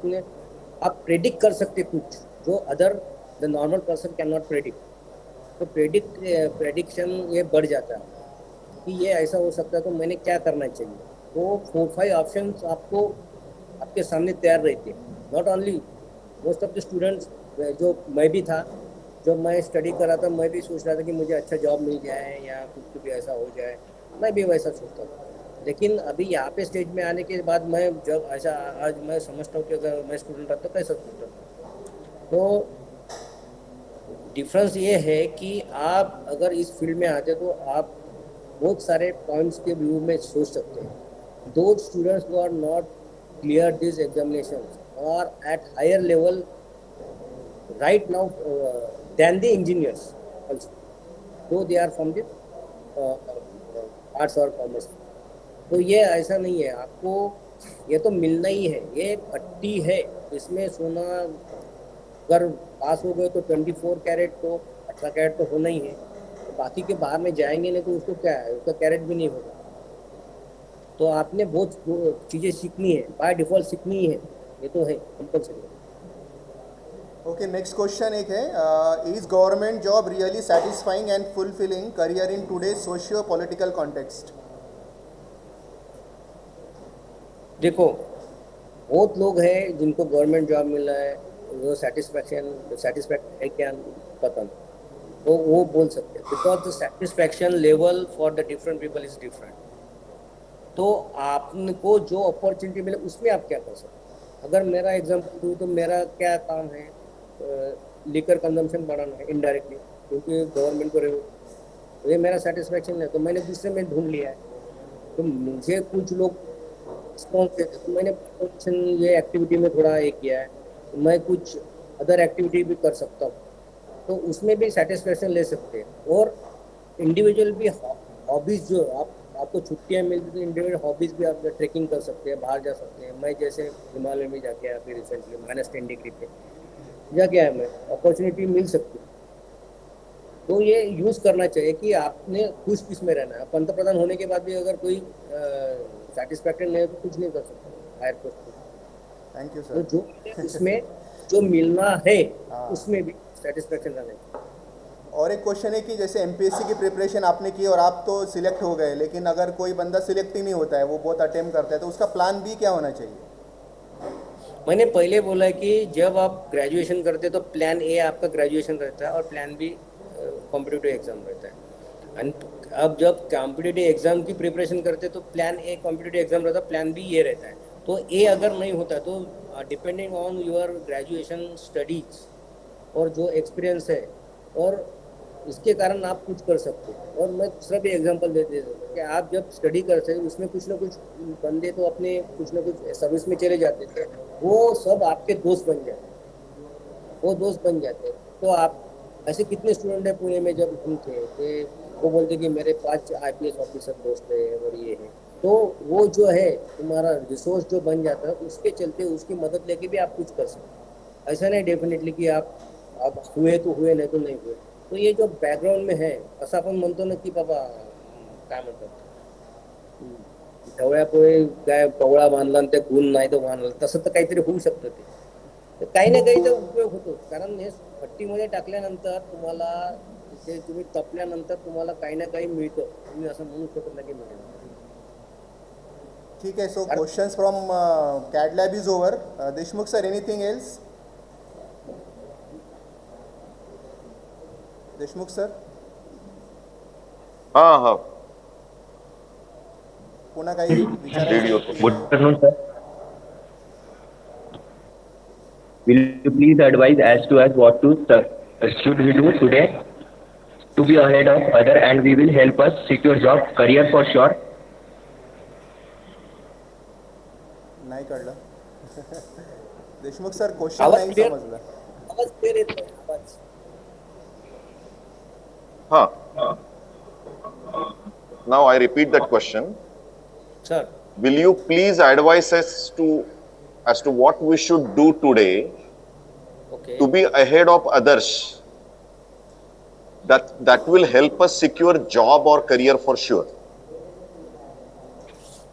प्रेडिक्ट कर सकते कुछ जो other the normal person can not predict. तो प्रेडिक्शन ये बढ़ जाता है कि ये ऐसा हो सकता है तो मैंने क्या करना चाहिए. तो 4-5 ऑप्शंस आपको आपके सामने तैयार रहते हैं. Not only most of the students, जो मैं भी था, जब मैं स्टडी कर रहा था मैं भी सोच रहा था कि मुझे अच्छा जॉब मिल जाए या कुछ भी ऐसा हो जाए, मैं भी वैसा सोचता था. लेकिन अभी यहाँ पे स्टेज में आने के बाद मैं जब ऐसा आज मैं समझता हूँ कि अगर मैं स्टूडेंट रहता तो कैसा सोचता था. तो डिफरेंस ये है कि आप अगर इस फील्ड में आते तो आप बहुत सारे पॉइंट्स के व्यू में सोच सकते हैं. दो students who are not clear this examination और at higher level right now than the engineers also, though they are from the arts or commerce. तो ये ऐसा नहीं है. आपको ये तो मिलना ही है, ये पट्टी है, इसमें सोना अगर पास हो गए तो 24 कैरेट तो 18 कैरेट तो होना ही है, तो बाकी के बाहर में जाएंगे नहीं तो उसको क्या है, उसका कैरेट भी नहीं होगा। तो आपने बहुत चीज़ें सीखनी है, बाय डिफॉल्ट सीखनी ही है, ये तो है कंपल्सरी। ओके, नेक्स्ट क्वेश्चन एक है, is government job really satisfying and fulfilling career in today socio political context? देखो, बहुत लोग हैं जिनको गवर्नमेंट जॉब मिल रहा है, वो सेटिस्फैक्ट है क्या पता नहीं, तो वो बोल सकते हैं, because the satisfaction level for the different people is different. तो आपको जो अपॉर्चुनिटी मिले उसमें आप क्या कर सकते हैं। अगर मेरा एग्जांपल दूँ तो मेरा क्या काम है, लिकर कंजम्पशन बढ़ाना है इनडायरेक्टली, क्योंकि गवर्नमेंट को ये मेरा सेटिस्फैक्शन है, तो मैंने दूसरे में ढूंढ लिया है। तो मुझे कुछ लोग रिस्पॉन्स देते, तो मैंने ये एक्टिविटी में थोड़ा एक किया है, तो मैं कुछ अदर एक्टिविटी भी कर सकता हूँ, तो उसमें भी सेटिस्फैक्शन ले सकते हैं। और इंडिविजुअल भी हॉबीज़ जो आपको छुट्टियाँ मिलती तो इंडिविजुअल हॉबीज़ भी आप ट्रैकिंग कर सकते हैं, बाहर जा सकते हैं। मैं जैसे हिमालय में जाके आया अभी रिसेंटली -10 डिग्री पे जाके आया, मैं अपॉर्चुनिटी मिल सकती है। तो ये यूज़ करना चाहिए कि आपने खुश किस में रहना है। पंतप्रधान होने के बाद भी अगर कोई सेटिस्फैक्शन नहीं है तो कुछ नहीं कर सकता हायर पोस्ट पे। थैंक यू तो सर। जो उसमें जो मिलना है उसमें भी सेटिस्फैक्शन रहना चाहिए। और एक क्वेश्चन है कि जैसे एमपीएससी की प्रिपरेशन आपने की और आप तो सिलेक्ट हो गए, लेकिन अगर कोई बंदा सिलेक्ट ही नहीं होता है, वो बहुत अटेम्प्ट करता है, तो उसका प्लान बी क्या होना चाहिए? मैंने पहले बोला कि जब आप ग्रेजुएशन करते तो प्लान ए आपका ग्रेजुएशन रहता है और प्लान बी कॉम्पिटिटिव एग्जाम रहता है। एंड अब जब कॉम्पिटिटिव एग्जाम की प्रिपरेशन करते तो प्लान ए कॉम्पिटिटिव एग्जाम रहता है, प्लान बी ये रहता है। तो ए अगर नहीं होता तो depending on your graduation studies और जो एक्सपीरियंस है, और इसके कारण आप कुछ कर सकते हैं। और मैं दूसरा भी एग्जांपल दे देता हूँ कि आप जब स्टडी करते हैं उसमें कुछ ना कुछ बंदे तो अपने कुछ ना कुछ सर्विस में चले जाते थे, वो सब आपके दोस्त बन जाते हैं, वो दोस्त बन जाते हैं। तो आप ऐसे कितने स्टूडेंट हैं पुणे में, जब हम थे कि वो बोलते कि मेरे 5 IPS ऑफिसर दोस्त है और ये है, तो वो जो है तुम्हारा रिसोर्स जो बन जाता है, उसके चलते उसकी मदद लेके भी आप कुछ कर सकते हैं। ऐसा नहीं डेफिनेटली कि आप हुए तो हुए, नाही तो नाही हुए। तो ये जो बॅकग्राऊंड में है, असं आपण म्हणतो ना की बाबा काय म्हणतात, ढवळ्यापोळे काय पवळा बांधला आणि ते गुण नाही तो बांधला, तसं तर काहीतरी होऊ शकतं ते। तर काही ना काही तर उपयोग होतो, कारण हे भट्टीमध्ये टाकल्यानंतर तुम्हाला ते तुम्ही तपल्यानंतर तुम्हाला काही ना काही मिळतं, तुम्ही असं म्हणू शकत नाही की मिळेल। ठीक है, सो questions from CAD lab is over. Deshmukh sir, anything else? Deshmukh sir, हाँ हाँ, पुन्हा काही रेडियो विचारायचं? Good afternoon, sir. Will you please advise as to what should we do today to be ahead of other and we will help us secure job career for sure? नाही कळलं. Deshmukh sir, question आवाज नाही clear? समजलं. आवाज clear येत नाही, आवाज। हाँ. Now I repeat that question. Sir, Will you please advise us as to what we should do today okay, to be ahead of others that will help us secure job or career for sure?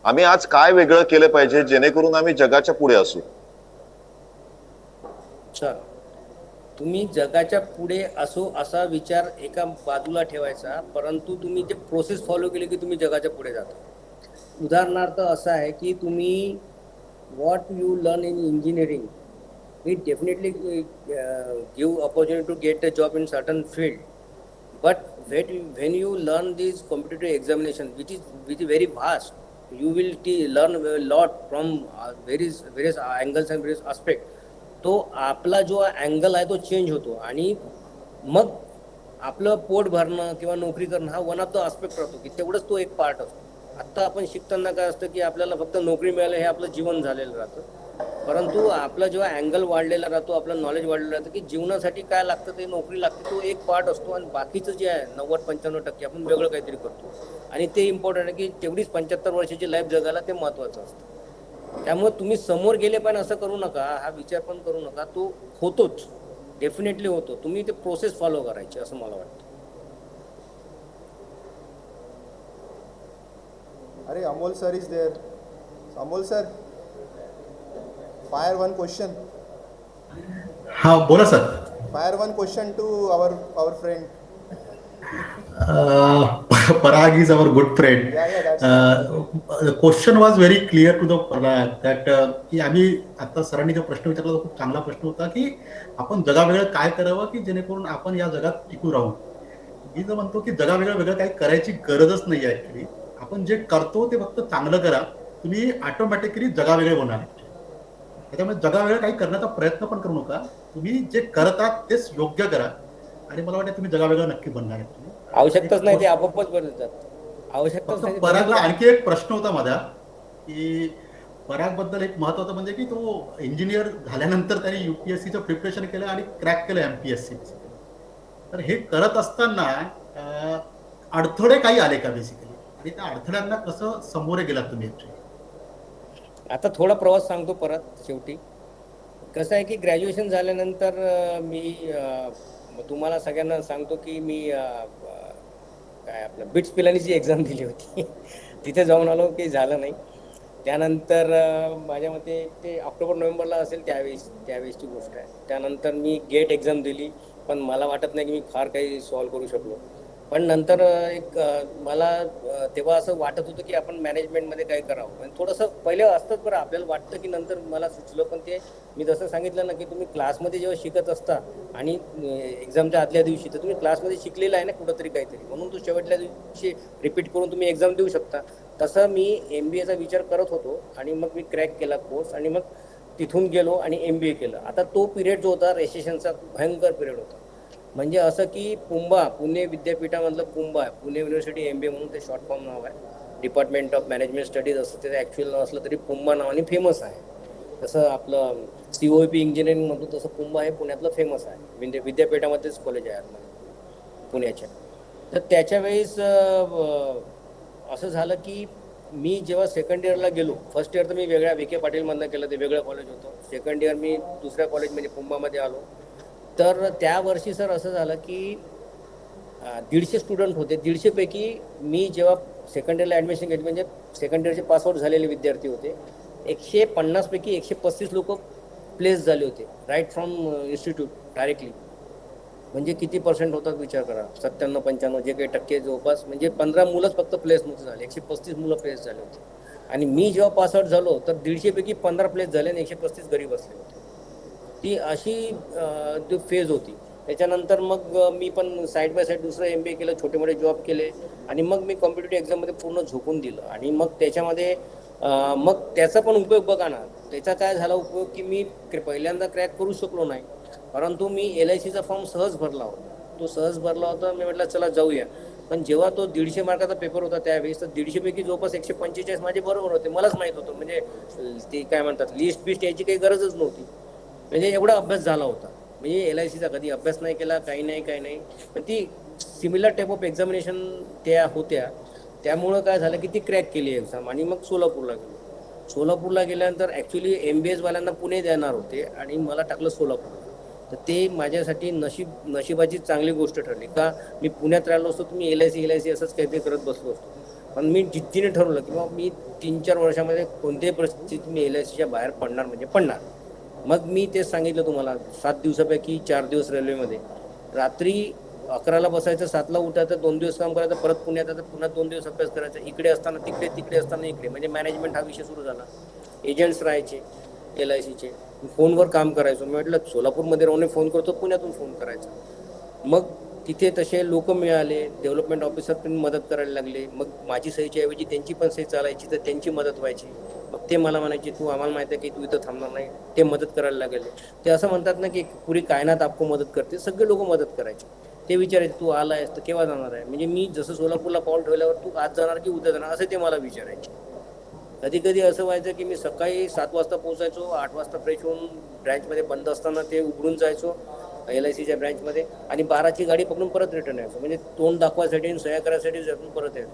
आम्ही आज काय वेगळं केलं पाहिजे जेणेकरून आम्ही जगाच्या पुढे असू? सर तुम्ही जगाच्या पुढे असो असा विचार एका बाजूला ठेवायचा, परंतु तुम्ही जे प्रोसेस फॉलो केली की तुम्ही जगाच्या पुढे जाता। उदाहरणार्थ असं आहे की तुम्ही what you learn in engineering, it definitely give opportunity to get a job in certain field, but when you learn this competitive examination which is very vast, you will learn a lot from various angles and various aspect. तो आपला जो angle आहे तो change होतो आणि मग आपलं pot भरणं किंवा नोकरी करणं हा वन ऑफ द आस्पेक्ट राहतो की तेवढंच तो एक पार्ट असतो। आत्ता आपण शिकताना काय असतं की आपल्याला फक्त नोकरी मिळालं हे आपलं जीवन झालेलं राहतं, परंतु आपला जेव्हा अँगल वाढलेला राहतो, आपलं नॉलेज वाढलेलं राहतं की जीवनासाठी काय लागतं ते नोकरी लागते, तो एक पार्ट असतो आणि बाकीचं जे आहे 90-95% आपण वेगळं काहीतरी करतो आणि ते इम्पॉर्टंट आहे की तेवढीच 75 वर्षाची लाईफ जगायला ते महत्त्वाचं असतं। त्यामुळे तुम्ही समोर गेले पण असं करू नका, हा विचार पण करू नका, तो होतोच, डेफिनेटली होतो. तुम्ही ते प्रोसेस फॉलो करायची असं मला वाटतं. अरे Amol sir is there. Amol sir, fire one question. हाँ बोला sir. Fire one question to our friend. Parag is our good friend. Yeah, that's The question was very clear to the Parag that की आम्ही आता सरांनी जो प्रश्न विचारला तो खूप चांगला प्रश्न होता की आपण जगावेगळं काय करावं की जेणेकरून आपण या जगात टिकू राहू. मी जो म्हणतो की जगावेगळं वेगळं काही करायची गरजच नाही आहे. ऍक्च्युली आपण जे करतो ते फक्त चांगलं करा, तुम्ही ऑटोमॅटिकली जगावेगळे होणार. त्याच्यामुळे जगावेगळं काही करण्याचा प्रयत्न पण करू नका, तुम्ही जे करतात तेच योग्य करा आणि मला वाटतं तुम्ही जगावेगळं नक्की बनणार. आवश्यकताच नाही, ते आपोआपच बनतात. आवश्यकताच नाही. परागला आणखी एक प्रश्न होता माझा की पराग बद्दल एक महत्वाचं म्हणजे की तो इंजिनियर झाल्यानंतर त्याने युपीएससीचं प्रिपरेशन केलं आणि क्रॅक केलं एमपीएससी. तर हे करत असताना अडथळे काही आले का बेसिकली, आणि त्या अडथळ्यांना कसं समोरे गेलात तुम्ही? आता थोडा प्रवास सांगतो परत शेवटी. कसं आहे की ग्रॅज्युएशन झाल्यानंतर मी तुम्हाला सगळ्यांना सांगतो की मी काय आपलं बिट्स पिलानीची एक्झाम दिली होती. तिथे जाऊन आलो, काही झालं नाही. त्यानंतर माझ्या मते ते ऑक्टोबर नोव्हेंबरला असेल त्यावेळेसची गोष्ट आहे. त्यानंतर मी गेट एक्झाम दिली, पण मला वाटत नाही की मी फार काही सॉल्व करू शकलो. पण नंतर एक मला तेव्हा असं वाटत होतं की आपण मॅनेजमेंटमध्ये काय करावं. पण थोडंसं पहिले असतंच बरं, आपल्याला वाटतं की नंतर मला सुचलं. पण ते मी जसं सांगितलं ना की तुम्ही क्लासमध्ये जेव्हा शिकत असता आणि एक्झामच्या आदल्या दिवशी, तर तुम्ही क्लासमध्ये शिकलेलं आहे ना कुठंतरी काहीतरी, म्हणून तो शेवटल्या दिवशी रिपीट करून तुम्ही एक्झाम देऊ शकता. तसं मी MBAचा विचार करत होतो आणि मग मी क्रॅक केला कोर्स आणि मग तिथून गेलो आणि MBA केलं. आता तो पिरियड जो होता रेसेशनचा भयंकर पिरियड होता. म्हणजे असं की पुणे विद्यापीठामधलं पुणे युनिव्हर्सिटी MBA म्हणून ते शॉर्ट फॉर्म नाव आहे, डिपार्टमेंट ऑफ मॅनेजमेंट स्टडीज असं ते ॲक्च्युअल नाव असलं तरी पुंबा नावाने फेमस आहे. तसं आपलं COEP इंजिनिअरिंग म्हणतो तसं पुंबा हे पुण्यातलं फेमस आहे. विद्यापीठामध्येच कॉलेज आहे पुण्याच्या. तर त्याच्या वेळेस असं झालं की मी जेव्हा सेकंड इयरला गेलो, फर्स्ट इयर तर मी वेगळ्या VK पाटीलमधनं केलं, ते वेगळं कॉलेज होतं. सेकंड इयर मी दुसऱ्या कॉलेज म्हणजे पुंबामध्ये आलो. तर त्या वर्षी सर असं झालं की 150 स्टुडंट होते. 150 पैकी मी जेव्हा सेकंड इयरला ॲडमिशन घेतली, म्हणजे सेकंड इयरचे पासआउट झालेले विद्यार्थी होते. 150 पैकी 135 लोक प्लेस झाले होते राईट फ्रॉम इन्स्टिट्यूट डायरेक्टली. म्हणजे किती पर्सेंट होतात विचार करा, 97-95 जे काही टक्के जवळपास, म्हणजे 15 मुलंच फक्त प्लेस नव्हते झाले, 135 मुलं प्लेस झाले होते. आणि मी जेव्हा पासआउट झालो तर 150 पैकी 15 प्लेस झाले आणि 135 घरी बसले होते. ती अशी जो फेज होती. त्याच्यानंतर मग मी पण साईड बाय साईड दुसरं MBA केलं, छोटे मोठे जॉब केले आणि मग मी कॉम्पिटेटिव्ह एक्झाममध्ये पूर्ण झोकून दिलं. आणि मग त्याच्यामध्ये मग त्याचा पण उपयोग बघा ना, त्याचा काय झाला उपयोग की मी पहिल्यांदा क्रॅक करू शकलो नाही, परंतु मी LICचा फॉर्म सहज भरला होता. तो सहज भरला होता, मी म्हटलं चला जाऊया. पण जेव्हा तो 150 मार्काचा पेपर होता त्यावेळेस, तर 150 पैकी जवळपास 145 माझे बरोबर होते. मलाच माहीत होतं, म्हणजे ते काय म्हणतात लिस्ट बिस्ट याची काही गरजच नव्हती. म्हणजे एवढा अभ्यास झाला होता. म्हणजे LICचा कधी अभ्यास नाही केला, काही नाही. पण ती सिमिलर टाईप ऑफ एक्झामिनेशन त्या होत्या, त्यामुळं काय झालं की ती क्रॅक केली एक्झाम. आणि मग सोलापूरला गेलो. सोलापूरला गेल्यानंतर ॲक्च्युली MBS वाल्यांना पुणे देणार होते आणि मला टाकलं सोलापूरला. तर ते माझ्यासाठी नशिबाची चांगली गोष्ट ठरली. का मी पुण्यात राहिलो असतो, तुम्ही LIC असंच काहीतरी करत बसलो असतो. पण मी जिद्दीने ठरवलं की मी 3-4 वर्षामध्ये कोणत्याही परिस्थितीत मी LICच्या बाहेर पडणार म्हणजे पडणार. मग मी तेच सांगितलं तुम्हाला, 7 दिवसापैकी 4 दिवस रेल्वेमध्ये, रात्री 11ला बसायचं, 7ला उठायचं, 2 दिवस काम करायचं, परत पुण्यात यायचं, पुन्हा 2 दिवस अभ्यास करायचा, इकडे असताना तिकडे, तिकडे असताना इकडे. म्हणजे मॅनेजमेंट हा विषय सुरू झाला. एजंट्स राहायचे LICचे, फोनवर काम करायचो. मी म्हटलं सोलापूरमध्ये राहून फोन करतो, पुण्यातून फोन करायचा. मग तिथे तसे लोक मिळाले, डेव्हलपमेंट ऑफिसर पण मदत करायला लागले. मग माझी सहीच्या ऐवजी त्यांची पण सही चालायची, तर त्यांची मदत व्हायची. मग ते मला म्हणायचे तू आम्हाला माहिती आहे की तू इथं थांबणार नाही, ते मदत करायला लागले. ते असं म्हणतात ना की पुरी कायनात आपको मदत करते, सगळे लोक मदत करायचे. ते विचारायचे तू आला आहेस तर केव्हा जाणार आहे, म्हणजे मी जसं सोलापूरला पाऊल ठेवल्यावर तू आज जाणार की उद्या जाणार असं ते मला विचारायचे. कधी कधी असं व्हायचं की मी सकाळी 7 वाजता पोहोचायचो, 8 वाजता फ्रेश होऊन ब्रँचमध्ये बंद असताना ते उघडून जायचो LICच्या ब्रँचमध्ये, आणि 12ची गाडी पकडून परत रिटर्न यायचो. म्हणजे तोंड दाखवायसाठी आणि सह्या करायसाठी जाऊन परत यायचो.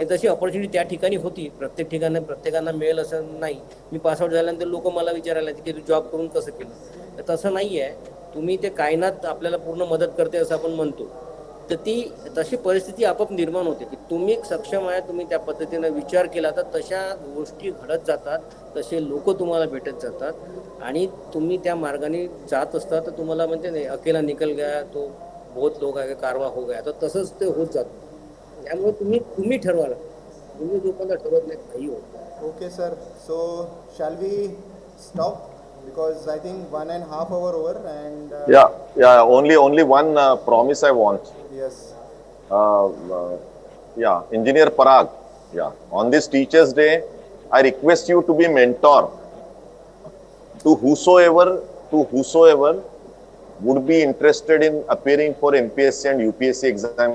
आणि तशी ऑपॉर्च्युनिटी त्या ठिकाणी होती. प्रत्येकांना मिळेल असं नाही. मी पासआउट झाल्यानंतर लोक मला विचारायला की तू जॉब करून कसं केलं. तर तसं नाही आहे. तुम्ही ते कायनात आपल्याला पूर्ण मदत करते असं आपण म्हणतो. तर ती तशी परिस्थिती आपोआप निर्माण होते की तुम्ही सक्षम आहे, तुम्ही त्या पद्धतीने विचार केला तर तशा गोष्टी घडत जातात, तसे लोक तुम्हाला भेटत जातात आणि तुम्ही त्या मार्गाने जात असता तर तुम्हाला म्हणजे नाही अकेला निकल गया तो बहुत लोग आहे कारवा हो गया. तर तसंच ते होत जातं. त्यामुळे तुम्ही ठरवाल. तुम्ही लोकांना ठरवत नाही काही होत. Okay, sir. So, shall we stop? Because I think 1.5 hour over and Yeah. Only one promise I want. yes. Engineer Parag. Yeah. On this Teachers' Day, I request you to be mentor to whosoever would be interested in appearing for MPSC and UPSC exam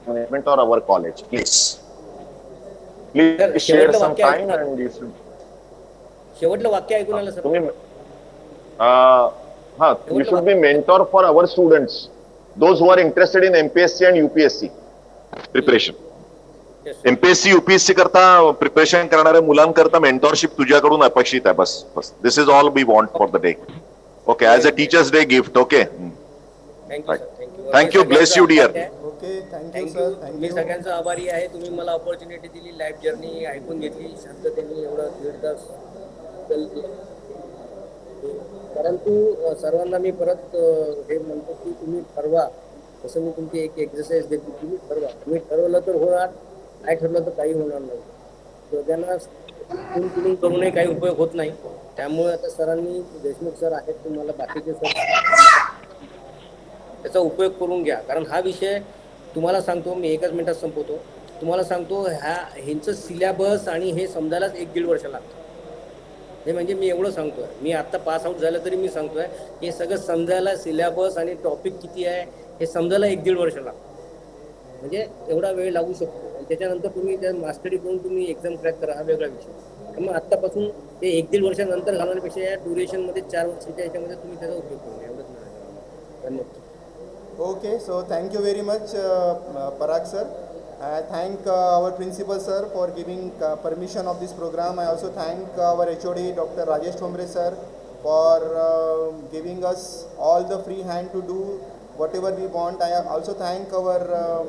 or our college. Please share some time and you should. शेवटलं वाक्य ऐकून आलं sir. You should be mentor for our students, those who are interested in MPSC and UPSC preparation. MPSC UPSC करता preparation करणाऱ्या मुलांकरता mentorship तुझ्याकडून अपेक्षित आहे. बस this is all we want for the day. Okay, as a teachers day gift. Okay, thank you. Bless you dear. Okay, thank you, sir. Thank मी you. सगळ्यांचा आभारी आहे. तुम्ही मला ऑपॉर्च्युनिटी दिली, लाईफ जर्नी ऐकून घेतली शांततेने एवढा 1.5 तास. परंतु सर्वांना मी परत हे म्हणतो की तुम्ही ठरवा. तसं मी तुमची एक एक्सरसाइज देतो. तुम्ही ठरवा. तुम्ही ठरवलं तर होणार, नाही ठरलं तर काही होणार नाही. सगळ्यांना तुम्ही करूनही काही उपयोग होत नाही. त्यामुळे आता सरांनी, देशमुख सर आहेत, तुम्हाला बाकीचे सर त्याचा उपयोग करून घ्या. कारण हा विषय तुम्हाला सांगतो, मी 1 मिनिटात संपवतो. तुम्हाला सांगतो ह्यांचं सिलेबस आणि हे समजायलाच 1-1.5 वर्ष लागतं. हे म्हणजे मी एवढं सांगतोय. मी आत्ता पास आउट झालं तरी मी सांगतोय हे सगळं समजायला सिलेबस आणि टॉपिक किती आहे हे समजायला 1-1.5 वर्ष लागतं. म्हणजे एवढा वेळ लागू शकतो. आणि त्याच्यानंतर तुम्ही त्या मास्टरी करून तुम्ही एक्झाम क्रॅक करा, हा वेगळा विषय. मग आत्तापासून ते 1-1.5 वर्षानंतर घालण्यापेक्षा या ड्युरेशनमध्ये 4 वर्षाच्या याच्यामध्ये तुम्ही त्याचा उपयोग करून घ्या. एवढंच म्हणायचं. धन्यवाद. Okay, so thank you very much, Parag sir. I thank our principal sir for giving permission of this program. I also thank our HOD Dr. Rajesh Thomre sir for giving us all the free hand to do whatever we want. I also thank our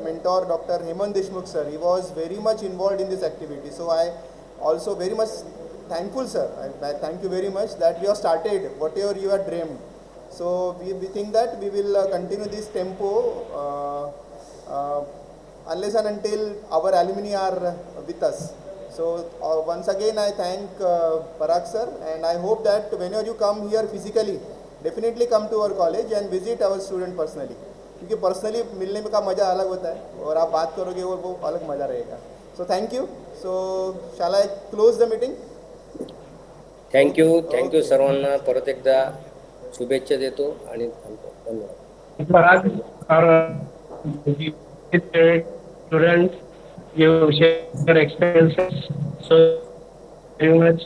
mentor Dr. Hemant Deshmukh sir. He was very much involved in this activity. So I also very much thankful sir. I thank you very much that you have started whatever you have dreamed. So we think that we will continue this tempo unless and until our alumni are with us. So once again I thank Parag sir, and I hope that whenever you come here physically, definitely come to our college and visit our student personally. क्योंकि personally मिलने में का मज़ा अलग होता है और आप बात करोगे वो अलग मज़ा रहेगा. So thank you. So shall I close the meeting? Thank you सर्वांना परत एकदा शुभेच्छा देतो आणि थांबतो. धन्यवाद. Parag, our students, you share your experiences so very much.